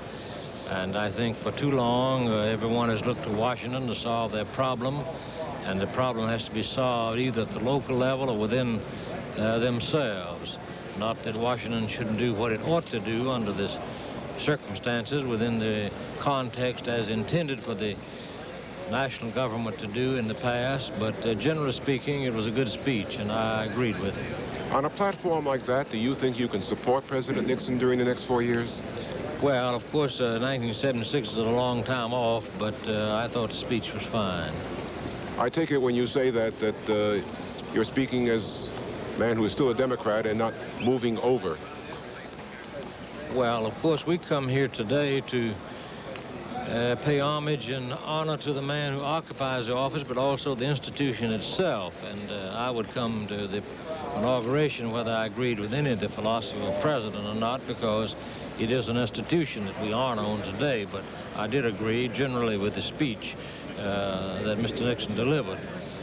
And I think for too long, everyone has looked to Washington to solve their problem, and the problem has to be solved either at the local level or within themselves. Not that Washington shouldn't do what it ought to do under this circumstances within the context as intended for the national government to do in the past, but generally speaking, it was a good speech, and I agreed with it. On a platform like that, do you think you can support President Nixon during the next 4 years? Well, of course, 1976 is a long time off, but I thought the speech was fine. I take it when you say that you're speaking as a man who is still a Democrat and not moving over. Well, of course, we come here today to pay homage and honor to the man who occupies the office, but also the institution itself. And I would come to the inauguration whether I agreed with any of the philosophy of the president or not, because it is an institution that we honor on today. But I did agree generally with the speech that Mr. Nixon delivered.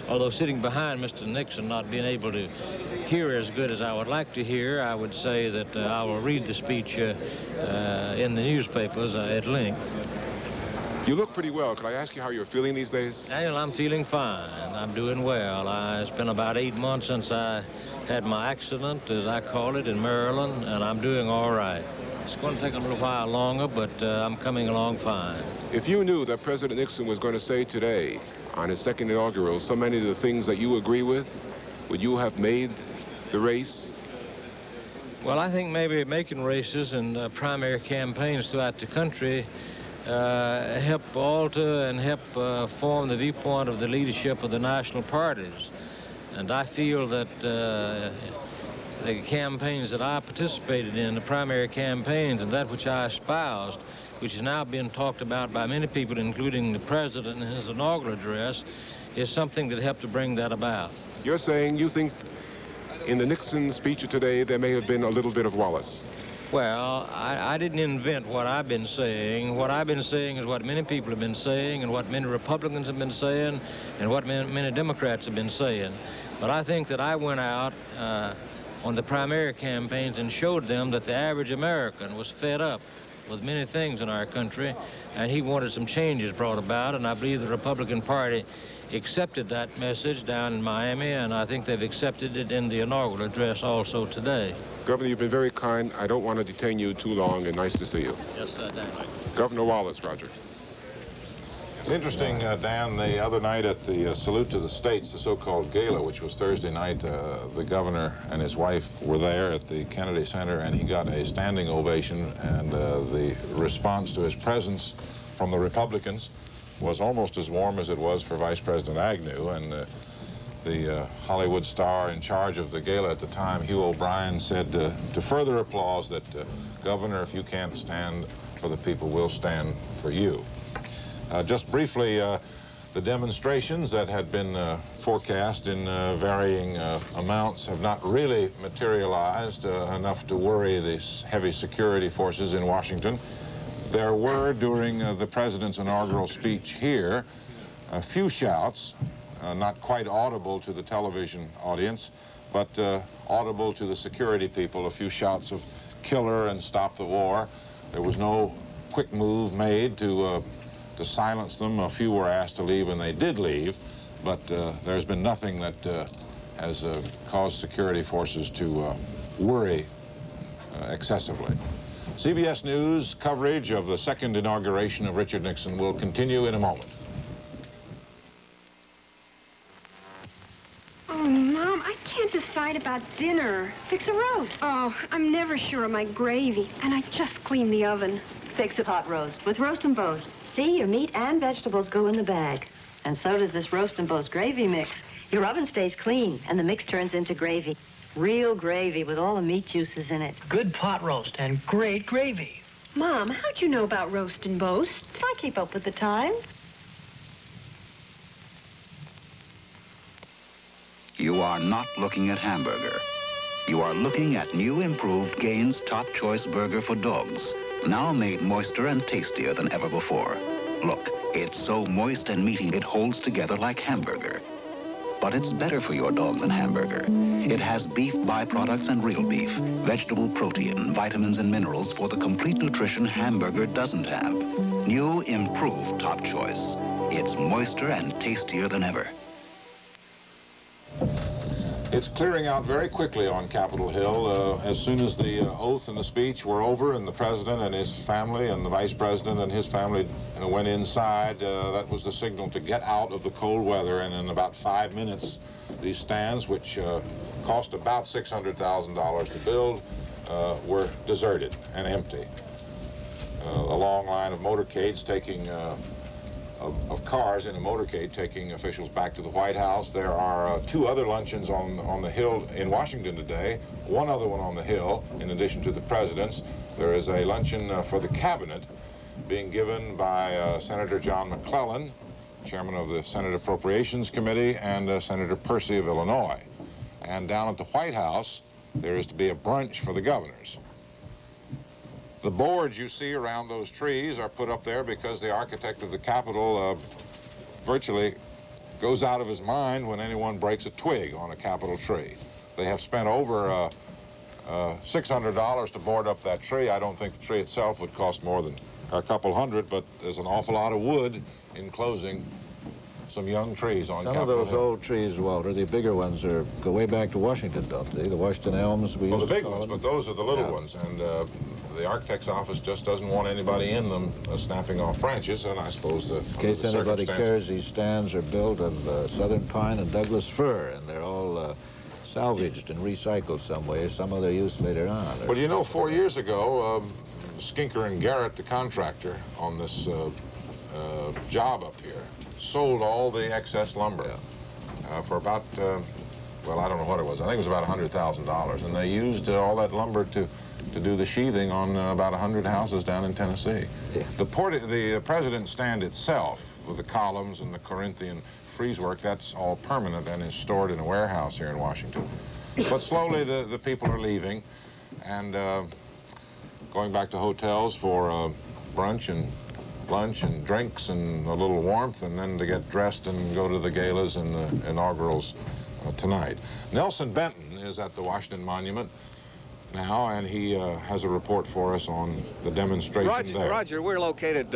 Although sitting behind Mr. Nixon, not being able to hear as good as I would like to hear, I would say that I will read the speech in the newspapers at length. You look pretty well. Could I ask you how you're feeling these days? Daniel, I'm feeling fine. I'm doing well. It's been about 8 months since I had my accident, as I call it, in Maryland, and I'm doing all right. It's going to take a little while longer, but I'm coming along fine. If you knew that President Nixon was going to say today, on his second inaugural, so many of the things that you agree with, would you have made the race? Well, I think maybe making races and primary campaigns throughout the country help alter and help form the viewpoint of the leadership of the national parties. And I feel that the campaigns that I participated in, the primary campaigns, and that which I espoused, which is now being talked about by many people, including the president in his inaugural address, is something that helped to bring that about. You're saying you think in the Nixon speech of today there may have been a little bit of Wallace? Well, I didn't invent what I've been saying. What I've been saying is what many people have been saying, and what many Republicans have been saying, and what many Democrats have been saying. But I think that I went out on the primary campaigns and showed them that the average American was fed up with many things in our country, and he wanted some changes brought about, and I believe the Republican Party accepted that message down in Miami, and I think they've accepted it in the inaugural address also today. Governor, you've been very kind. I don't want to detain you too long, and nice to see you. Yes, sir. Thank you. Governor Wallace, Roger. It's interesting, Dan, the other night at the Salute to the States, the so-called gala, which was Thursday night, the governor and his wife were there at the Kennedy Center, and he got a standing ovation, and the response to his presence from the Republicans was almost as warm as it was for Vice President Agnew, and the Hollywood star in charge of the gala at the time, Hugh O'Brien, said to further applause that, Governor, if you can't stand for the people, we'll stand for you. Just briefly, the demonstrations that had been forecast in varying amounts have not really materialized enough to worry the heavy security forces in Washington. There were, during the president's inaugural speech here, a few shouts, not quite audible to the television audience, but audible to the security people, a few shouts of killer and stop the war. There was no quick move made to silence them. A few were asked to leave, and they did leave, but there's been nothing that has caused security forces to worry excessively. CBS News coverage of the second inauguration of Richard Nixon will continue in a moment. Oh, Mom, I can't decide about dinner. Fix a roast. Oh, I'm never sure of my gravy, and I just cleaned the oven. Fix a hot roast with Roast and Boast. See, your meat and vegetables go in the bag. And so does this Roast and Boast gravy mix. Your oven stays clean, and the mix turns into gravy. Real gravy with all the meat juices in it. Good pot roast and great gravy. Mom, how'd you know about Roast and Boast? I keep up with the times. You are not looking at hamburger. You are looking at new improved Gaines Top Choice Burger for dogs, now made moister and tastier than ever before. Look, it's so moist and meaty it holds together like hamburger. But it's better for your dog than hamburger. It has beef byproducts and real beef, vegetable protein, vitamins and minerals for the complete nutrition hamburger doesn't have. New improved Top Choice. It's moister and tastier than ever. It's clearing out very quickly on Capitol Hill. As soon as the oath and the speech were over and the president and his family and the vice president and his family went inside, that was the signal to get out of the cold weather. And in about 5 minutes, these stands, which cost about $600,000 to build, were deserted and empty. A long line of motorcades taking of cars in a motorcade taking officials back to the White House. There are 2 other luncheons on the Hill in Washington today, 1 other one on the Hill, in addition to the president's. There is a luncheon for the cabinet being given by Senator John McClellan, chairman of the Senate Appropriations Committee, and Senator Percy of Illinois. And down at the White House, there is to be a brunch for the governors. The boards you see around those trees are put up there because the architect of the Capitol virtually goes out of his mind when anyone breaks a twig on a Capitol tree. They have spent over $600 to board up that tree. I don't think the tree itself would cost more than a couple hundred, but there's an awful lot of wood enclosing some young trees on Capitol Hill. Some of those old trees, Walter, the bigger ones, go way back to Washington, don't they? The Washington elms we used to call them. Well, the big ones, but those are the little ones. And the architect's office just doesn't want anybody in them snapping off branches, and I suppose that... In case anybody cares, these stands are built of southern pine and Douglas fir, and they're all salvaged and recycled some way, some other use later on. Well, you know, 4 years ago, Skinker and Garrett, the contractor on this job up here, sold all the excess lumber for about, well, I don't know what it was. I think it was about $100,000, and they used all that lumber to do the sheathing on about 100 houses down in Tennessee. Yeah. The president's stand itself, with the columns and the Corinthian frieze work, that's all permanent and is stored in a warehouse here in Washington. But slowly the people are leaving and going back to hotels for brunch and lunch and drinks and a little warmth, and then to get dressed and go to the galas and the inaugurals tonight. Nelson Benton is at the Washington Monument now, and he has a report for us on the demonstration there. Roger, we're located,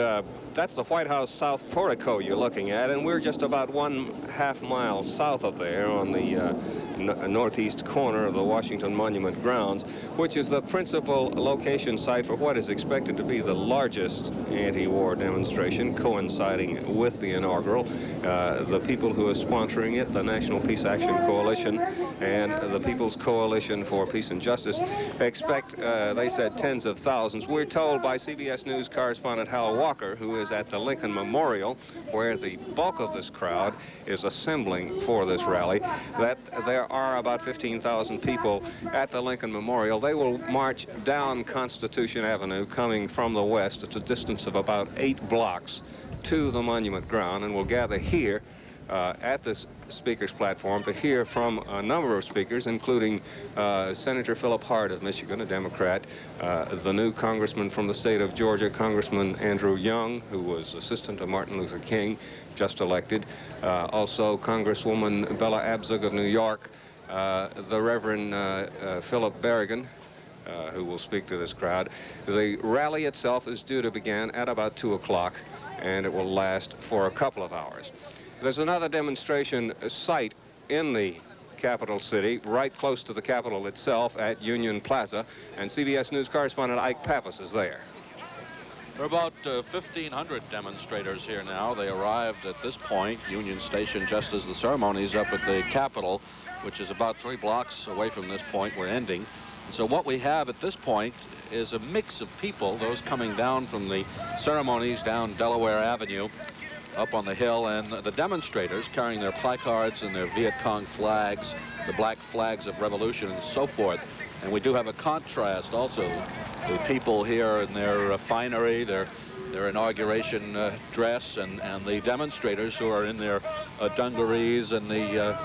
that's the White House South Portico you're looking at, and we're just about 1/2 mile south of there on the northeast corner of the Washington Monument grounds, which is the principal location site for what is expected to be the largest anti-war demonstration coinciding with the inaugural. The people who are sponsoring it, the National Peace Action Coalition and the People's Coalition for Peace and Justice, expect, they said, tens of thousands. We're told by CBS News correspondent Hal Walker, who is at the Lincoln Memorial, where the bulk of this crowd is assembling for this rally, that there are about 15,000 people at the Lincoln Memorial. They will march down Constitution Avenue, coming from the west. It's a distance of about 8 blocks to the monument ground, and will gather here at this speaker's platform to hear from a number of speakers, including Senator Philip Hart of Michigan, a Democrat, the new congressman from the state of Georgia, Congressman Andrew Young, who was assistant to Martin Luther King, just elected, also Congresswoman Bella Abzug of New York, the Reverend Philip Berrigan, who will speak to this crowd. The rally itself is due to begin at about 2 o'clock, and it will last for a couple of hours. There's another demonstration site in the capital city, right close to the Capitol itself at Union Plaza. And CBS News correspondent Ike Pappas is there. There are about 1,500 demonstrators here now. They arrived at this point, Union Station, just as the ceremonies up at the Capitol, which is about 3 blocks away from this point, were ending. So what we have at this point is a mix of people, those coming down from the ceremonies down Delaware Avenue, up on the hill, and the demonstrators carrying their placards and their Viet Cong flags, the black flags of revolution and so forth. And we do have a contrast also. The people here in their finery, their inauguration dress, and the demonstrators who are in their dungarees and the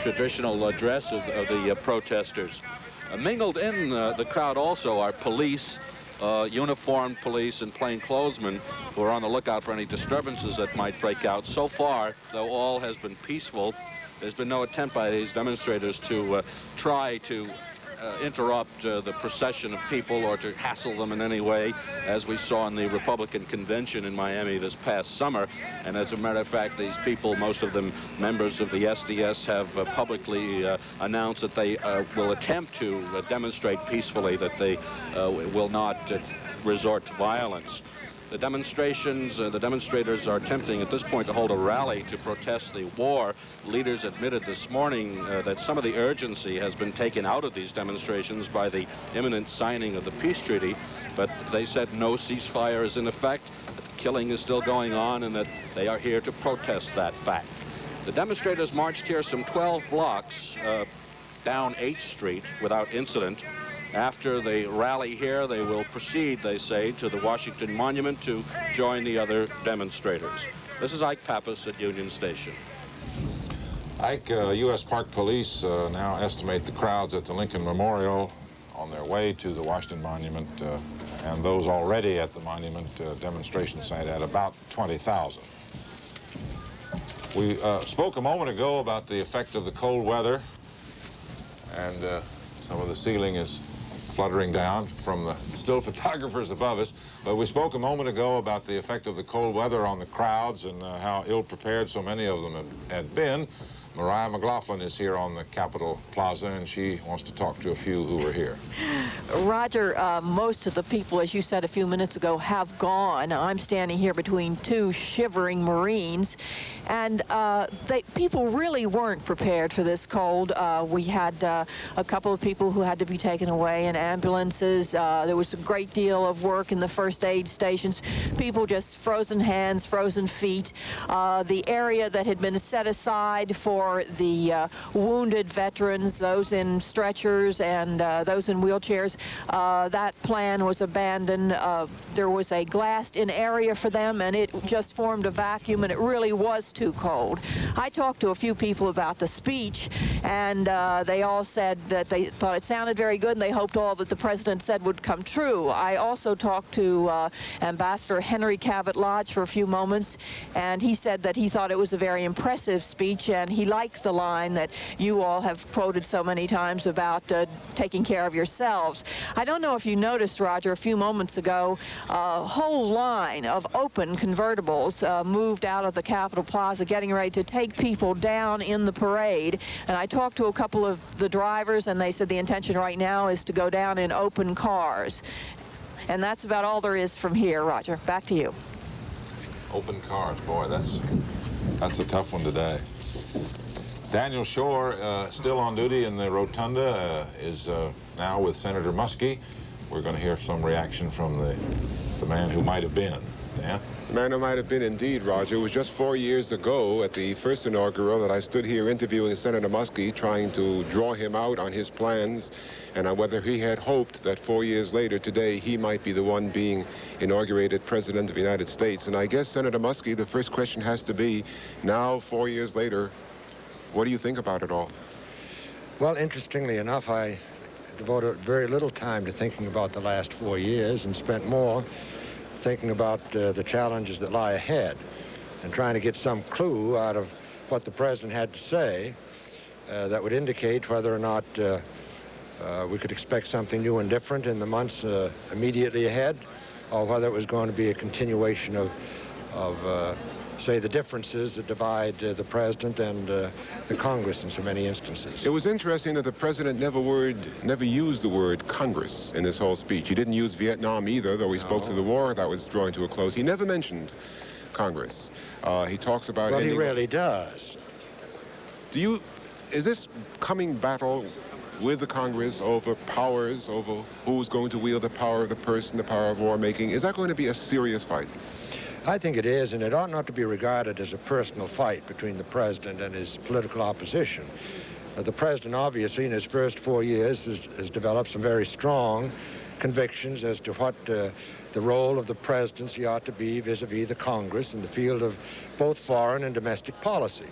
traditional dress of the protesters. Mingled in the crowd also are police, uniformed police and plainclothesmen who are on the lookout for any disturbances that might break out. So far, though all has been peaceful, there's been no attempt by these demonstrators to try to interrupt the procession of people or to hassle them in any way, as we saw in the Republican convention in Miami this past summer. And as a matter of fact, these people, most of them members of the SDS, have publicly announced that they will attempt to demonstrate peacefully, that they will not resort to violence. The demonstrators are attempting at this point to hold a rally to protest the war. Leaders admitted this morning that some of the urgency has been taken out of these demonstrations by the imminent signing of the peace treaty, but they said no ceasefire is in effect, that the killing is still going on, and that they are here to protest that fact. The demonstrators marched here some 12 blocks down 8th Street without incident. After the rally here, they will proceed, they say, to the Washington Monument to join the other demonstrators. This is Ike Pappas at Union Station. Ike, U.S. Park Police now estimate the crowds at the Lincoln Memorial on their way to the Washington Monument and those already at the Monument demonstration site at about 20,000. We spoke a moment ago about the effect of the cold weather, and some of the ceiling is fluttering down from the still photographers above us. But we spoke a moment ago about the effect of the cold weather on the crowds and how ill-prepared so many of them had been. Mariah McLaughlin is here on the Capitol Plaza, and she wants to talk to a few who were here. Roger, most of the people, as you said a few minutes ago, have gone. I'm standing here between 2 shivering Marines, and people really weren't prepared for this cold. We had a couple of people who had to be taken away in ambulances. There was a great deal of work in the first aid stations. People just frozen hands, frozen feet. The area that had been set aside for the wounded veterans, those in stretchers and those in wheelchairs, that plan was abandoned. There was a glassed-in area for them, and it just formed a vacuum, and it really was too cold. I talked to a few people about the speech, and they all said that they thought it sounded very good, and they hoped all that the president said would come true. I also talked to Ambassador Henry Cabot Lodge for a few moments, and he said that he thought it was a very impressive speech, and he likes the line that you all have quoted so many times about taking care of yourselves. I don't know if you noticed, Roger, a few moments ago, a whole line of open convertibles moved out of the Capitol Plaza, getting ready to take people down in the parade. And I talked to a couple of the drivers, and they said the intention right now is to go down in open cars. And that's about all there is from here, Roger. Back to you. Open cars, boy, that's a tough one today. Daniel Shore, still on duty in the rotunda, is now with Senator Muskie. We're going to hear some reaction from the man who might have been. Dan? The man who might have been indeed, Roger. It was just 4 years ago at the first inaugural that I stood here interviewing Senator Muskie, trying to draw him out on his plans and on whether he had hoped that 4 years later today he might be the one being inaugurated President of the United States. And I guess, Senator Muskie, the first question has to be, now 4 years later, what do you think about it all? Well, interestingly enough, I devoted very little time to thinking about the last 4 years and spent more thinking about the challenges that lie ahead and trying to get some clue out of what the president had to say that would indicate whether or not we could expect something new and different in the months immediately ahead, or whether it was going to be a continuation of say, the differences that divide the president and the Congress in so many instances. It was interesting that the president never used the word Congress in this whole speech. He didn't use Vietnam either, though he spoke to the war that was drawing to a close. He never mentioned Congress. He talks about Well, ending... he really does. Is this coming battle with the Congress over powers, over who's going to wield the power of the purse and the power of war making, is that going to be a serious fight? I think it is, and it ought not to be regarded as a personal fight between the president and his political opposition. The president, obviously, in his first 4 years has developed some very strong convictions as to what the role of the presidency ought to be vis-a-vis the Congress in the field of both foreign and domestic policy.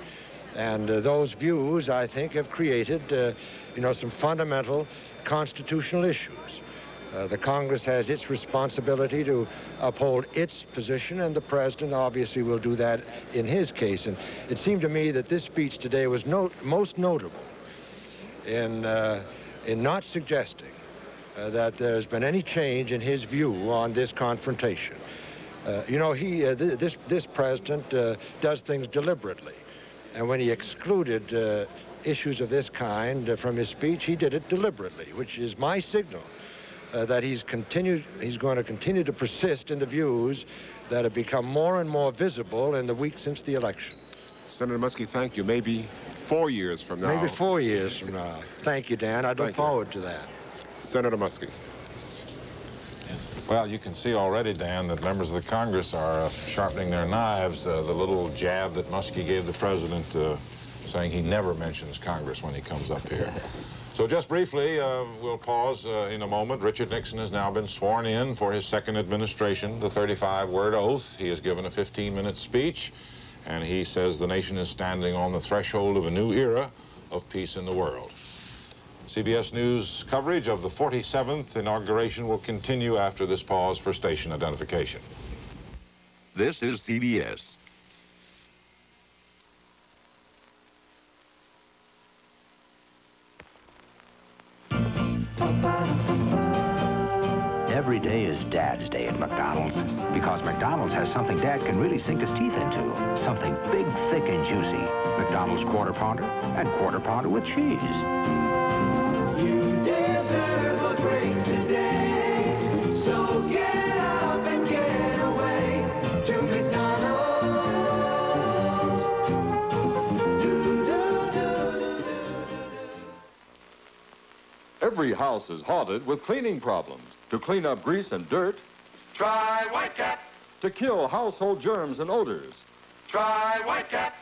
And those views, I think, have created, some fundamental constitutional issues. The Congress has its responsibility to uphold its position, and the president obviously will do that in his case. And it seemed to me that this speech today was most notable in not suggesting that there's been any change in his view on this confrontation. This president does things deliberetely. And when he excluded issues of this kind from his speech, he did it deliberately, which is my signal that he's going to continue to persist in the views that have become more and more visible in the week since the election. Senator Muskie, thank you. Maybe 4 years from now. Maybe 4 years from now. Thank you, Dan. I look forward to that. Senator Muskie. Well, you can see already, Dan, that members of the Congress are sharpening their knives. The little jab that Muskie gave the president, saying he never mentions Congress when he comes up here. So just briefly, we'll pause in a moment. Richard Nixon has now been sworn in for his second administration, the 35-word oath. He has given a 15-minute speech, and he says the nation is standing on the threshold of a new era of peace in the world. CBS News coverage of the 47th inauguration will continue after this pause for station identification. This is CBS. Every day is Dad's Day at McDonald's, because McDonald's has something Dad can really sink his teeth into. Something big, thick, and juicy. McDonald's Quarter Pounder and Quarter Pounder with cheese. You deserve a break today, so get up and get away to McDonald's. Every house is haunted with cleaning problems. To clean up grease and dirt, Try White Cap. to kill household germs and odors. Try White Cap.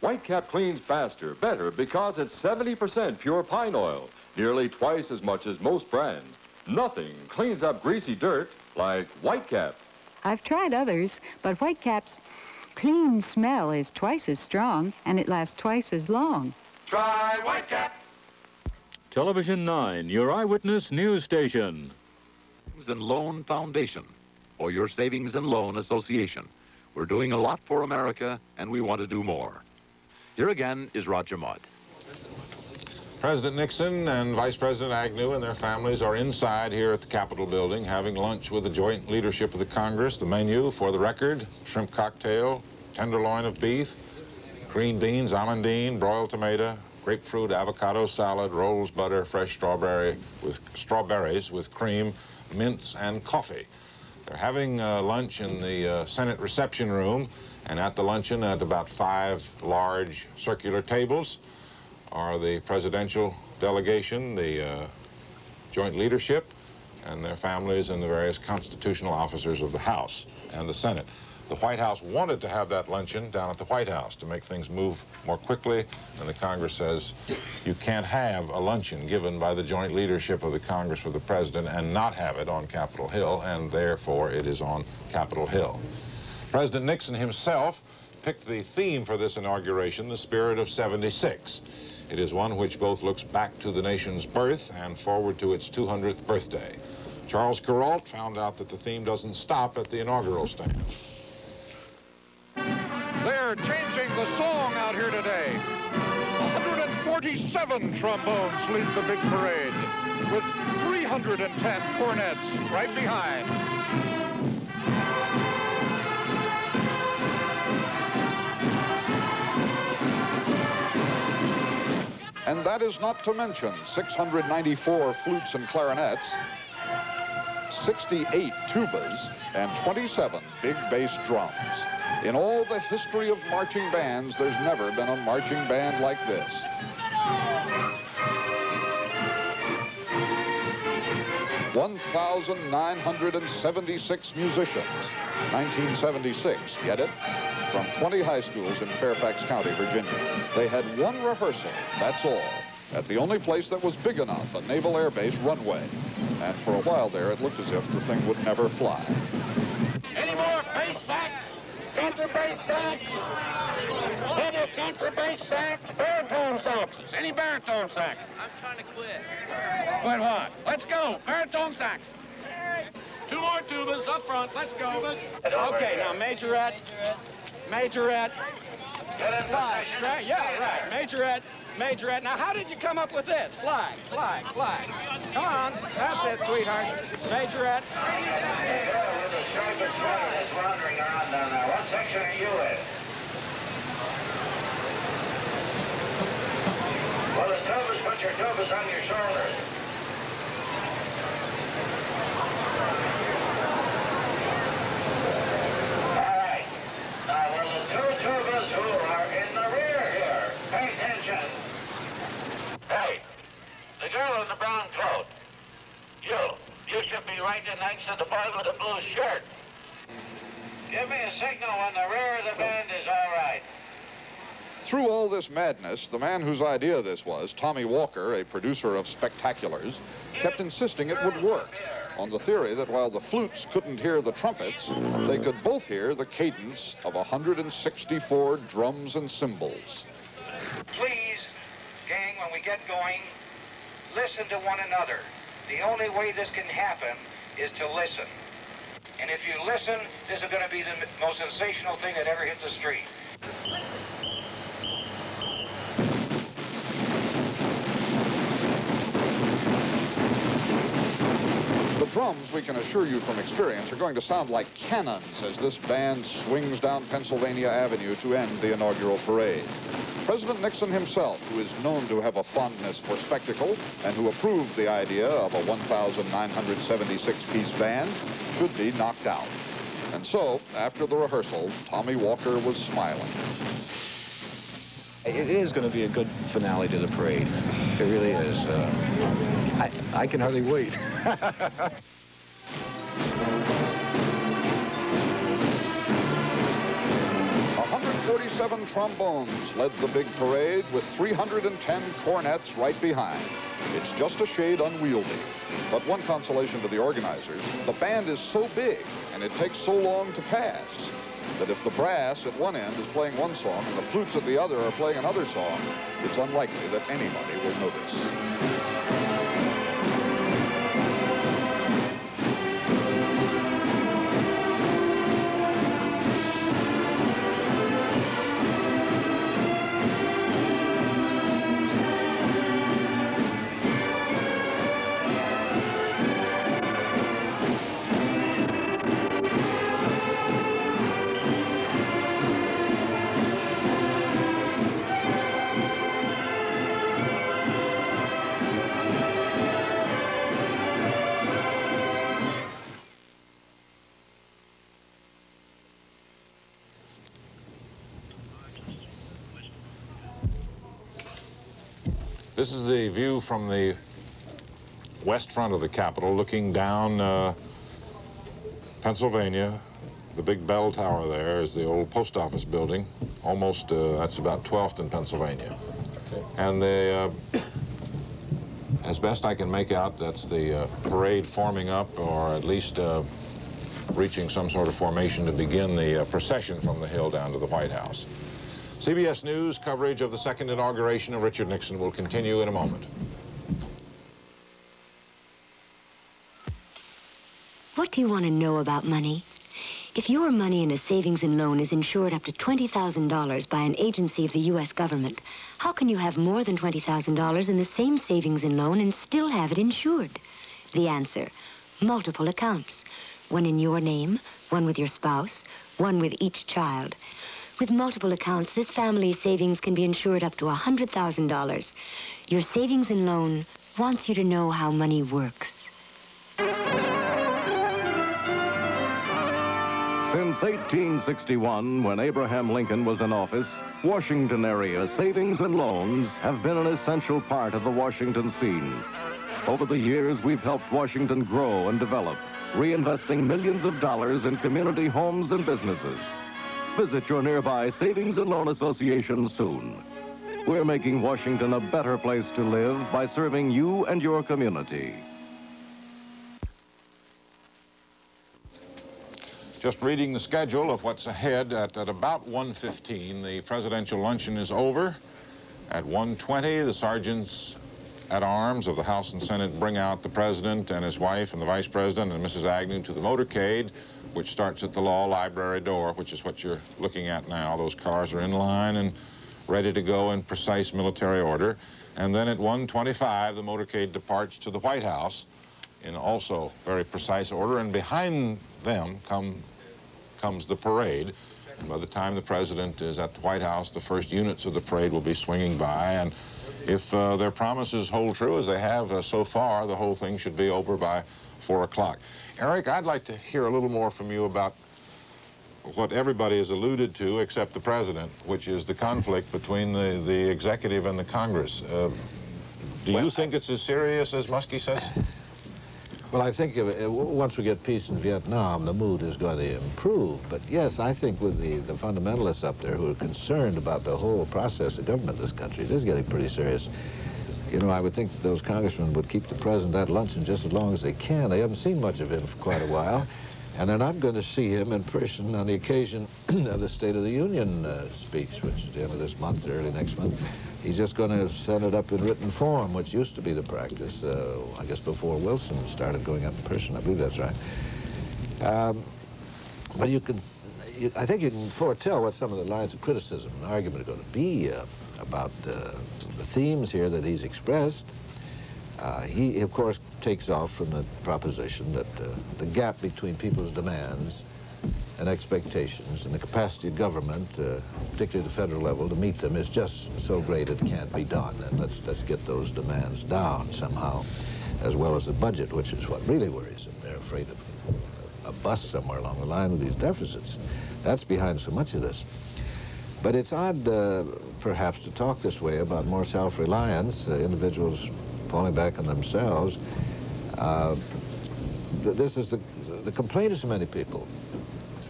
White Cap cleans faster, better, because it's 70% pure pine oil, nearly twice as much as most brands. Nothing cleans up greasy dirt like White Cap. I've tried others, but White Cap's clean smell is twice as strong, and it lasts twice as long. Try White Cap. Television 9, your eyewitness news station. Savings and Loan Foundation, or your Savings and Loan Association. We're doing a lot for America, and we want to do more. Here again is Roger Mudd. President Nixon and Vice President Agnew and their families are inside here at the Capitol building having lunch with the joint leadership of the Congress. The menu, for the record: shrimp cocktail, tenderloin of beef, green beans, amandine, broiled tomato, grapefruit, avocado salad, rolls butter, fresh strawberries with cream, mints, and coffee. They're having lunch in the Senate reception room, and at the luncheon, at about 5 large circular tables, are the presidential delegation, the joint leadership, and their families, and the various constitutional officers of the House and the Senate. The White House wanted to have that luncheon down at the White House to make things move more quickly, and the Congress says you can't have a luncheon given by the joint leadership of the Congress for the President and not have it on Capitol Hill, and therefore it is on Capitol Hill. President Nixon himself picked the theme for this inauguration, the spirit of '76. It is one which both looks back to the nation's birth and forward to its 200th birthday. Charles Kuralt found out that the theme doesn't stop at the inaugural stand. They're changing the song out here today. 147 trombones lead the big parade, with 310 cornets right behind. And that is not to mention 694 flutes and clarinets, 68 tubas, and 27 big bass drums. In all the history of marching bands, there's never been a marching band like this. (1,976 musicians. 1976, get it? From 20 high schools in Fairfax County, Virginia. They had one rehearsal, that's all, at the only place that was big enough, a Naval Air Base runway. And for a while there, it looked as if the thing would never fly. Any more bass sax? Contrabass sax? Any contrabass sax? Baritone saxes? Any baritone sax? I'm trying to quit. Quit what? Let's go. Baritone sax. 2 more tubas up front. Let's go. Okay, now majorette. Majorette. Flag. Yeah, right. Majorette. Majorette. Now, how did you come up with this? Flag, flag, flag. Come on. That's it, sweetheart. Majorette. The sharpest sweater that's wandering around down there. What section are you in? Well, the tubas, put your tubas on your shoulders. All right. Now, well, the 2 tubas who are in the rear here, pay attention. Hey, the girl in the brown coat. You should be right in next to the boy with the blue shirt. Give me a signal when the rear of the band is all right. Through all this madness, the man whose idea this was, Tommy Walker, a producer of spectaculars, kept insisting it would work, on the theory that while the flutes couldn't hear the trumpets, they could both hear the cadence of 164 drums and cymbals. Please, gang, when we get going, listen to one another. The only way this can happen is to listen. And if you listen, this is going to be the most sensational thing that ever hit the street. The drums, we can assure you from experience, are going to sound like cannons as this band swings down Pennsylvania Avenue to end the inaugural parade. President Nixon himself, who is known to have a fondness for spectacle and who approved the idea of a 1,976-piece band, should be knocked out. And so, after the rehearsal, Tommy Walker was smiling. It is going to be a good finale to the parade. It really is. I can hardly wait. 147 trombones led the big parade with 310 cornets right behind. It's just a shade unwieldy. But one consolation to the organizers, the band is so big and it takes so long to pass that if the brass at one end is playing one song and the flutes at the other are playing another song, it's unlikely that anybody will notice. This is the view from the west front of the Capitol, looking down Pennsylvania. The big bell tower there is the old post office building. Almost, that's about 12th in Pennsylvania. Okay. And the, as best I can make out, that's the parade forming up, or at least reaching some sort of formation to begin the procession from the hill down to the White House. CBS News coverage of the second inauguration of Richard Nixon will continue in a moment. What do you want to know about money? If your money in a savings and loan is insured up to $20,000 by an agency of the U.S. government, how can you have more than $20,000 in the same savings and loan and still have it insured? The answer, multiple accounts. One in your name, one with your spouse, one with each child. With multiple accounts, this family's savings can be insured up to $100,000. Your savings and loan wants you to know how money works. Since 1861, when Abraham Lincoln was in office, Washington area savings and loans have been an essential part of the Washington scene. Over the years, we've helped Washington grow and develop, reinvesting millions of dollars in community homes and businesses. Visit your nearby Savings and Loan Association soon. We're making Washington a better place to live by serving you and your community. Just reading the schedule of what's ahead at about 1:15, the presidential luncheon is over. At 1:20, the sergeants at arms of the House and Senate bring out the president and his wife and the vice president and Mrs. Agnew to the motorcade, which starts at the law library door, which is what you're looking at now. Those cars are in line and ready to go in precise military order. And then at 1:25, the motorcade departs to the White House in also very precise order, and behind them comes the parade. And by the time the president is at the White House, the first units of the parade will be swinging by, and if their promises hold true, as they have so far, the whole thing should be over by 4 o'clock. Eric, I'd like to hear a little more from you about what everybody has alluded to except the president, which is the conflict between the executive and the Congress. Do you think it's as serious as Muskie says? Well, I think once we get peace in Vietnam, the mood is going to improve. But yes, I think with the fundamentalists up there who are concerned about the whole process of government in this country, it is getting pretty serious. You know, I would think that those congressmen would keep the president at luncheon just as long as they can. They haven't seen much of him for quite a while. And they're not going to see him in person on the occasion of the State of the Union speech, which is the end of this month, early next month. He's just going to send it up in written form, which used to be the practice, I guess, before Wilson started going up in person. I believe that's right. But I think you can foretell what some of the lines of criticism and argument are going to be about the themes here that he's expressed. He, of course, takes off from the proposition that the gap between people's demands and expectations and the capacity of government, particularly the federal level, to meet them is just so great it can't be done. And let's get those demands down somehow, as well as the budget, which is what really worries them. They're afraid of a bust somewhere along the line with these deficits. That's behind so much of this. But it's odd, perhaps, to talk this way about more self-reliance, individuals falling back on themselves. This is the complaint of so many people,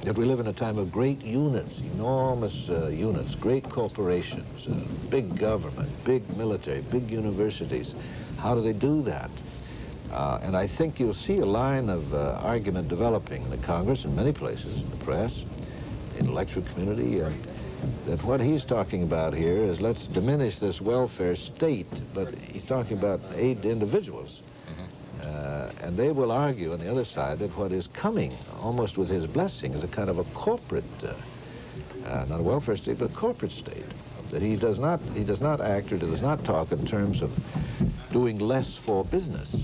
that we live in a time of great units, enormous units, great corporations, big government, big military, big universities. How do they do that? And I think you'll see a line of argument developing in the Congress, in many places, in the press, the intellectual community, that what he's talking about here is let's diminish this welfare state, but he's talking about aid to individuals. And they will argue on the other side that what is coming, almost with his blessing, is a kind of a corporate, not a welfare state, but a corporate state. That he does not act or does not talk in terms of doing less for business.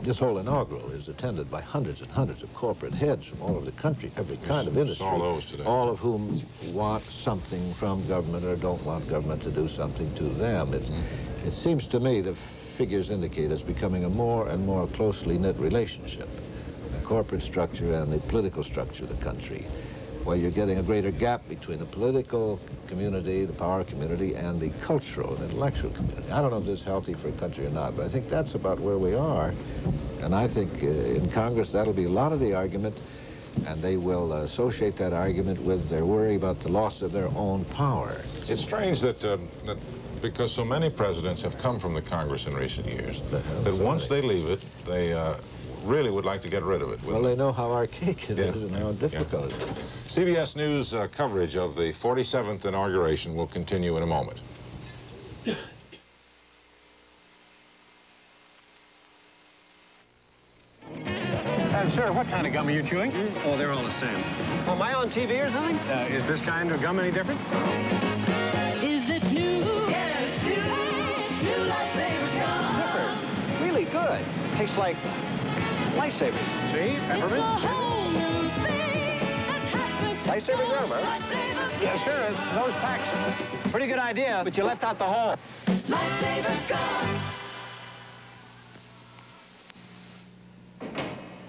This whole inaugural is attended by hundreds and hundreds of corporate heads from all over the country, every kind of industry, all of whom want something from government or don't want government to do something to them. It seems to me the figures indicate it's becoming a more and more closely knit relationship, the corporate structure and the political structure of the country, where you're getting a greater gap between the political community, the power community, and the cultural and intellectual community. I don't know if this is healthy for a country or not, but I think that's about where we are. And I think in Congress that'll be a lot of the argument, and they will associate that argument with their worry about the loss of their own power. It's strange that because so many presidents have come from the Congress in recent years, that once they leave it, they really would like to get rid of it. Well, they know how archaic it is and how difficult it is. CBS News coverage of the 47th inauguration will continue in a moment. Sir, what kind of gum are you chewing? Oh, they're all the same. Oh, am I on TV or something? Is this kind of gum any different? Is it new? Yeah, it's new. New lifesavers gum. Sniffer. Really good. Tastes like lifesavers. See? Peppermint. It's a whole new thing that's happened Lifesaver gum, huh? Yeah, sure. Those packs. Pretty good idea, but you left out the hole. Lifesavers gum.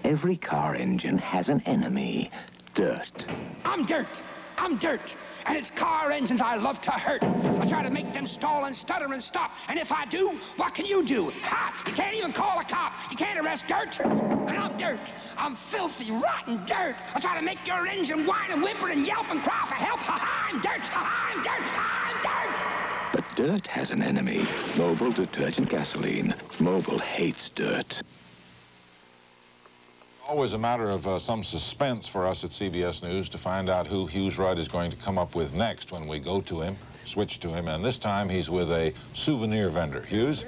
Every car engine has an enemy, dirt. I'm dirt. I'm dirt. And it's car engines I love to hurt. I try to make them stall and stutter and stop. And if I do, what can you do? Ha! You can't even call a cop. You can't arrest dirt. And I'm dirt. I'm filthy, rotten dirt. I try to make your engine whine and whimper and yelp and cry for help. Ha-ha, I'm dirt. Ha-ha, I'm dirt. Ha-ha, I'm dirt. But dirt has an enemy, Mobil detergent gasoline. Mobil hates dirt. Always a matter of some suspense for us at CBS News to find out who Hughes Rudd is going to come up with next when we go to him, switch to him, and this time he's with a souvenir vendor. Hughes?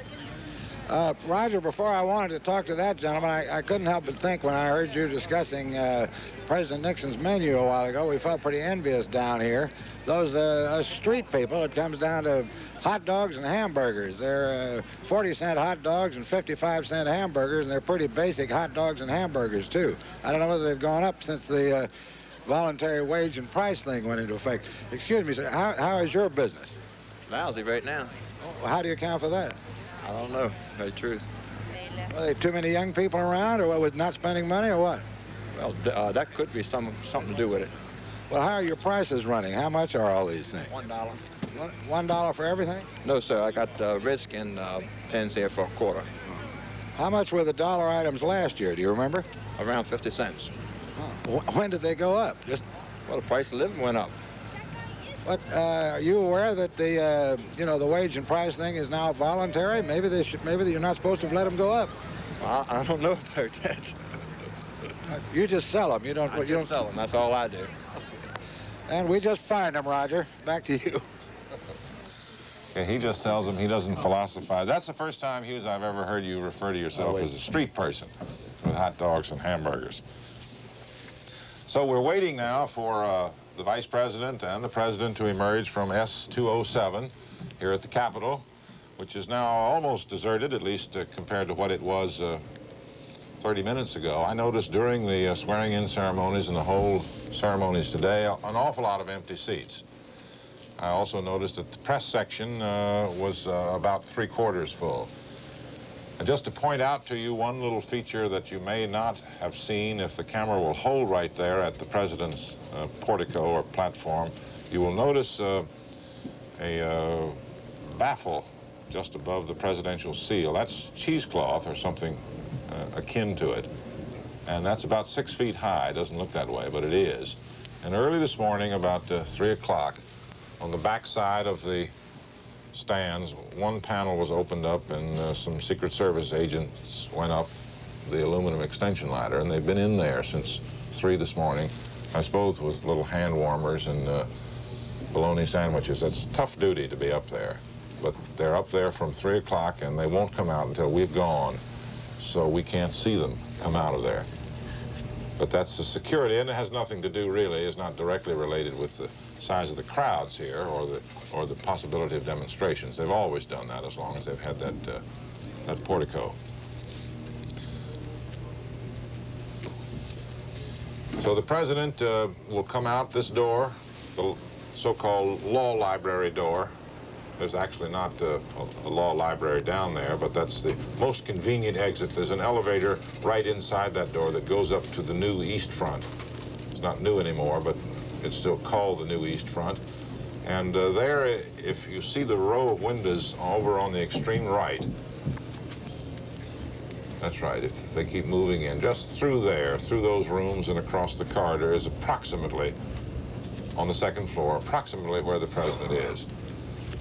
Roger, before I wanted to talk to that gentleman, I couldn't help but think when I heard you discussing President Nixon's menu a while ago, we felt pretty envious down here. Those us street people, it comes down to hot dogs and hamburgers. They're 40-cent hot dogs and 55-cent hamburgers, and they're pretty basic hot dogs and hamburgers, too. I don't know whether they've gone up since the voluntary wage and price thing went into effect. Excuse me, sir, how is your business? Lousy right now. Oh, how do you account for that? I don't know, to tell you the truth. Are there too many young people around, or what, with not spending money, or what? Well, that could be something to do with it. Well, how are your prices running? How much are all these things? $1. $1 for everything? No, sir. I got Risk and pens here for a quarter. How much were the dollar items last year? Do you remember? Around 50 cents. Oh. When did they go up? Well, the price of living went up. But are you aware that the the wage and price thing is now voluntary? Maybe you're not supposed to let them go up. Well, I don't know about that. You just sell them. You don't sell them. That's all I do. And we just find them, Roger. Back to you. Yeah, he just sells them. He doesn't philosophize. That's the first time, Hughes, I've ever heard you refer to yourself as a street person with hot dogs and hamburgers. So we're waiting now for the Vice President and the President to emerge from S207 here at the Capitol, which is now almost deserted, at least compared to what it was 30 minutes ago. I noticed during the swearing-in ceremonies and the whole ceremonies today an awful lot of empty seats. I also noticed that the press section was about 3/4 full. And just to point out to you one little feature that you may not have seen, if the camera will hold right there at the President's portico or platform, you will notice a baffle just above the presidential seal. That's cheesecloth or something akin to it. And that's about 6 feet high. It doesn't look that way, but it is. And early this morning, about 3 o'clock, on the back side of the stands, one panel was opened up and some Secret Service agents went up the aluminum extension ladder, and they've been in there since 3 this morning, I suppose with little hand warmers and bologna sandwiches. That's tough duty to be up there. But they're up there from 3 o'clock, and they won't come out until we've gone, so we can't see them come out of there. But that's the security, and it has nothing to do, really, it's not directly related with the size of the crowds here or the possibility of demonstrations. They've always done that as long as they've had that portico. So the President will come out this door, the so-called law library door. There's actually not a law library down there, but that's the most convenient exit. There's an elevator right inside that door that goes up to the new East Front. It's not new anymore, but it's still called the new East Front. And there, if you see the row of windows over on the extreme right, that's right, if they keep moving in, just through there, through those rooms and across the corridor is approximately, on the second floor, approximately where the President is.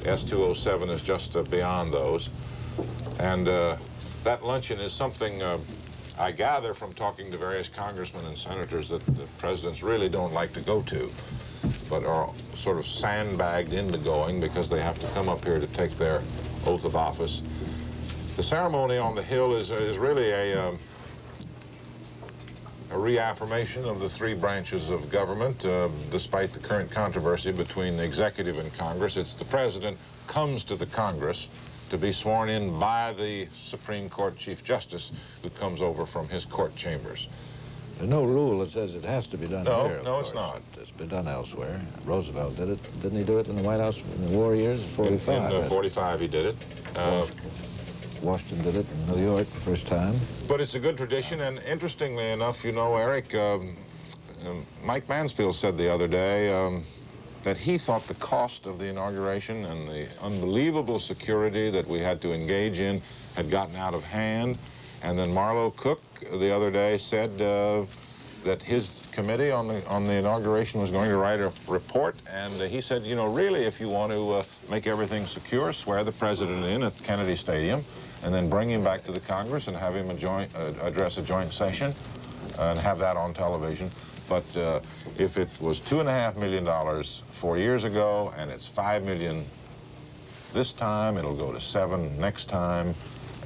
S207 is just beyond those. And that luncheon is something I gather from talking to various congressmen and senators that the presidents really don't like to go to, but are sort of sandbagged into going because they have to come up here to take their oath of office. The ceremony on the Hill is really a reaffirmation of the 3 branches of government, despite the current controversy between the executive and Congress. It's the President comes to the Congress to be sworn in by the Supreme Court Chief Justice who comes over from his court chambers. There's no rule that says it has to be done here. No, it's not. It's been done elsewhere. Roosevelt did it. Didn't he do it in the White House in the war years? 45. In 45 he did it. Washington did it in New York the first time. But it's a good tradition, and interestingly enough, you know, Eric, Mike Mansfield said the other day that he thought the cost of the inauguration and the unbelievable security that we had to engage in had gotten out of hand. And then Marlowe Cook the other day said that his committee on the inauguration was going to write a report, and he said, you know, really, if you want to make everything secure, swear the president in at Kennedy Stadium, and then bring him back to the Congress and have him address a joint session and have that on television. But if it was $2.5 million 4 years ago, and it's $5 million this time, it'll go to $7 million next time,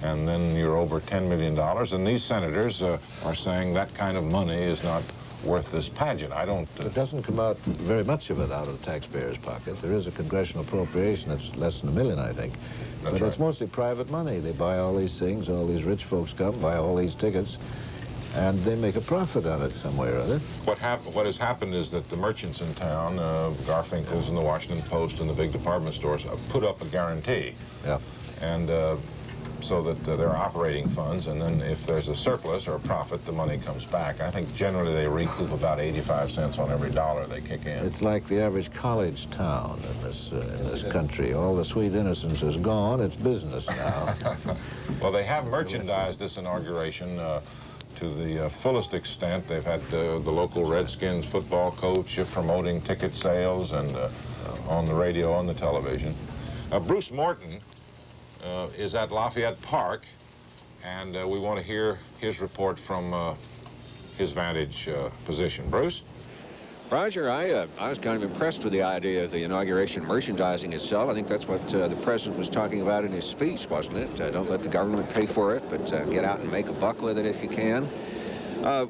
and then you're over $10 million. And these senators are saying that kind of money is not worth this pageant. I don't... It doesn't come out, very much of it, out of the taxpayer's pocket. There is a congressional appropriation that's less than $1 million, I think. That's but right. It's mostly private money. They buy all these things, all these rich folks come, buy all these tickets, and they make a profit on it some way or other. What has happened is that the merchants in town, Garfinkel's and the Washington Post and the big department stores, put up a guarantee. Yeah. And so that there are operating funds, and then if there's a surplus or a profit, the money comes back. I think generally they recoup about 85 cents on every dollar they kick in. It's like the average college town in this country. All the sweet innocence is gone. It's business now. Well, they have merchandised this inauguration to the fullest extent. They've had the local Redskins football coach promoting ticket sales and on the radio, on the television. Bruce Morton is at Lafayette Park, and we want to hear his report from his vantage position. Bruce? Roger, I was kind of impressed with the idea of the inauguration merchandising itself. I think that's what the president was talking about in his speech, wasn't it? Don't let the government pay for it, but get out and make a buck with it if you can.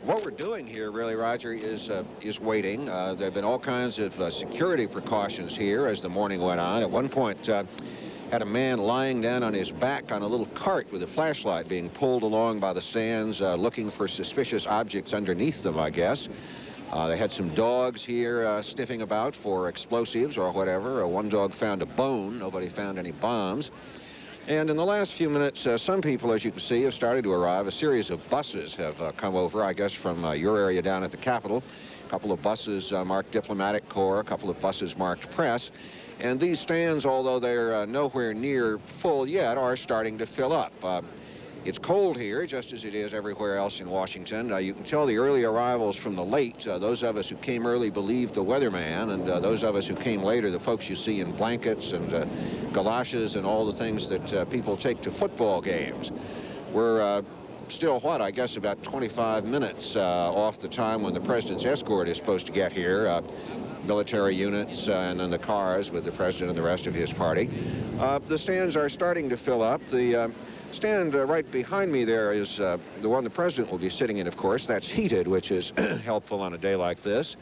What we're doing here, really, Roger, is waiting. There have been all kinds of security precautions here as the morning went on. At one point, had a man lying down on his back on a little cart with a flashlight being pulled along by the stands, looking for suspicious objects underneath them, I guess. They had some dogs here sniffing about for explosives or whatever. One dog found a bone. Nobody found any bombs. And in the last few minutes, some people, as you can see, have started to arrive. A series of buses have come over, I guess, from your area down at the Capitol. A couple of buses marked Diplomatic Corps, a couple of buses marked Press. And these stands, although they're nowhere near full yet, are starting to fill up. It's cold here, just as it is everywhere else in Washington. You can tell the early arrivals from the late. Those of us who came early believed the weatherman, and those of us who came later, the folks you see in blankets and galoshes and all the things that people take to football games. We're still, what, I guess about 25 minutes off the time when the president's escort is supposed to get here. Military units and then the cars with the president and the rest of his party. The stands are starting to fill up. The stand right behind me there is the one the president will be sitting in, of course. That's heated, which is helpful on a day like this.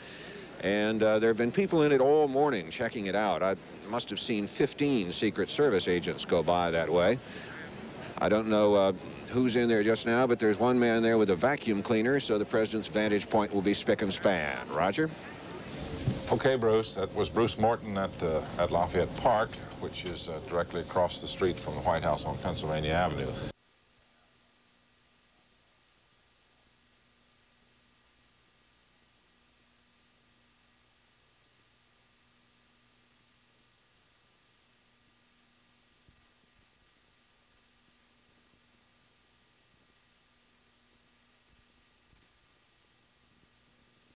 And there have been people in it all morning checking it out. I must have seen 15 Secret Service agents go by that way. I don't know who's in there just now, but there's one man there with a vacuum cleaner, so the president's vantage point will be spick and span. Roger? Okay, Bruce. That was Bruce Morton at Lafayette Park, which is directly across the street from the White House on Pennsylvania Avenue.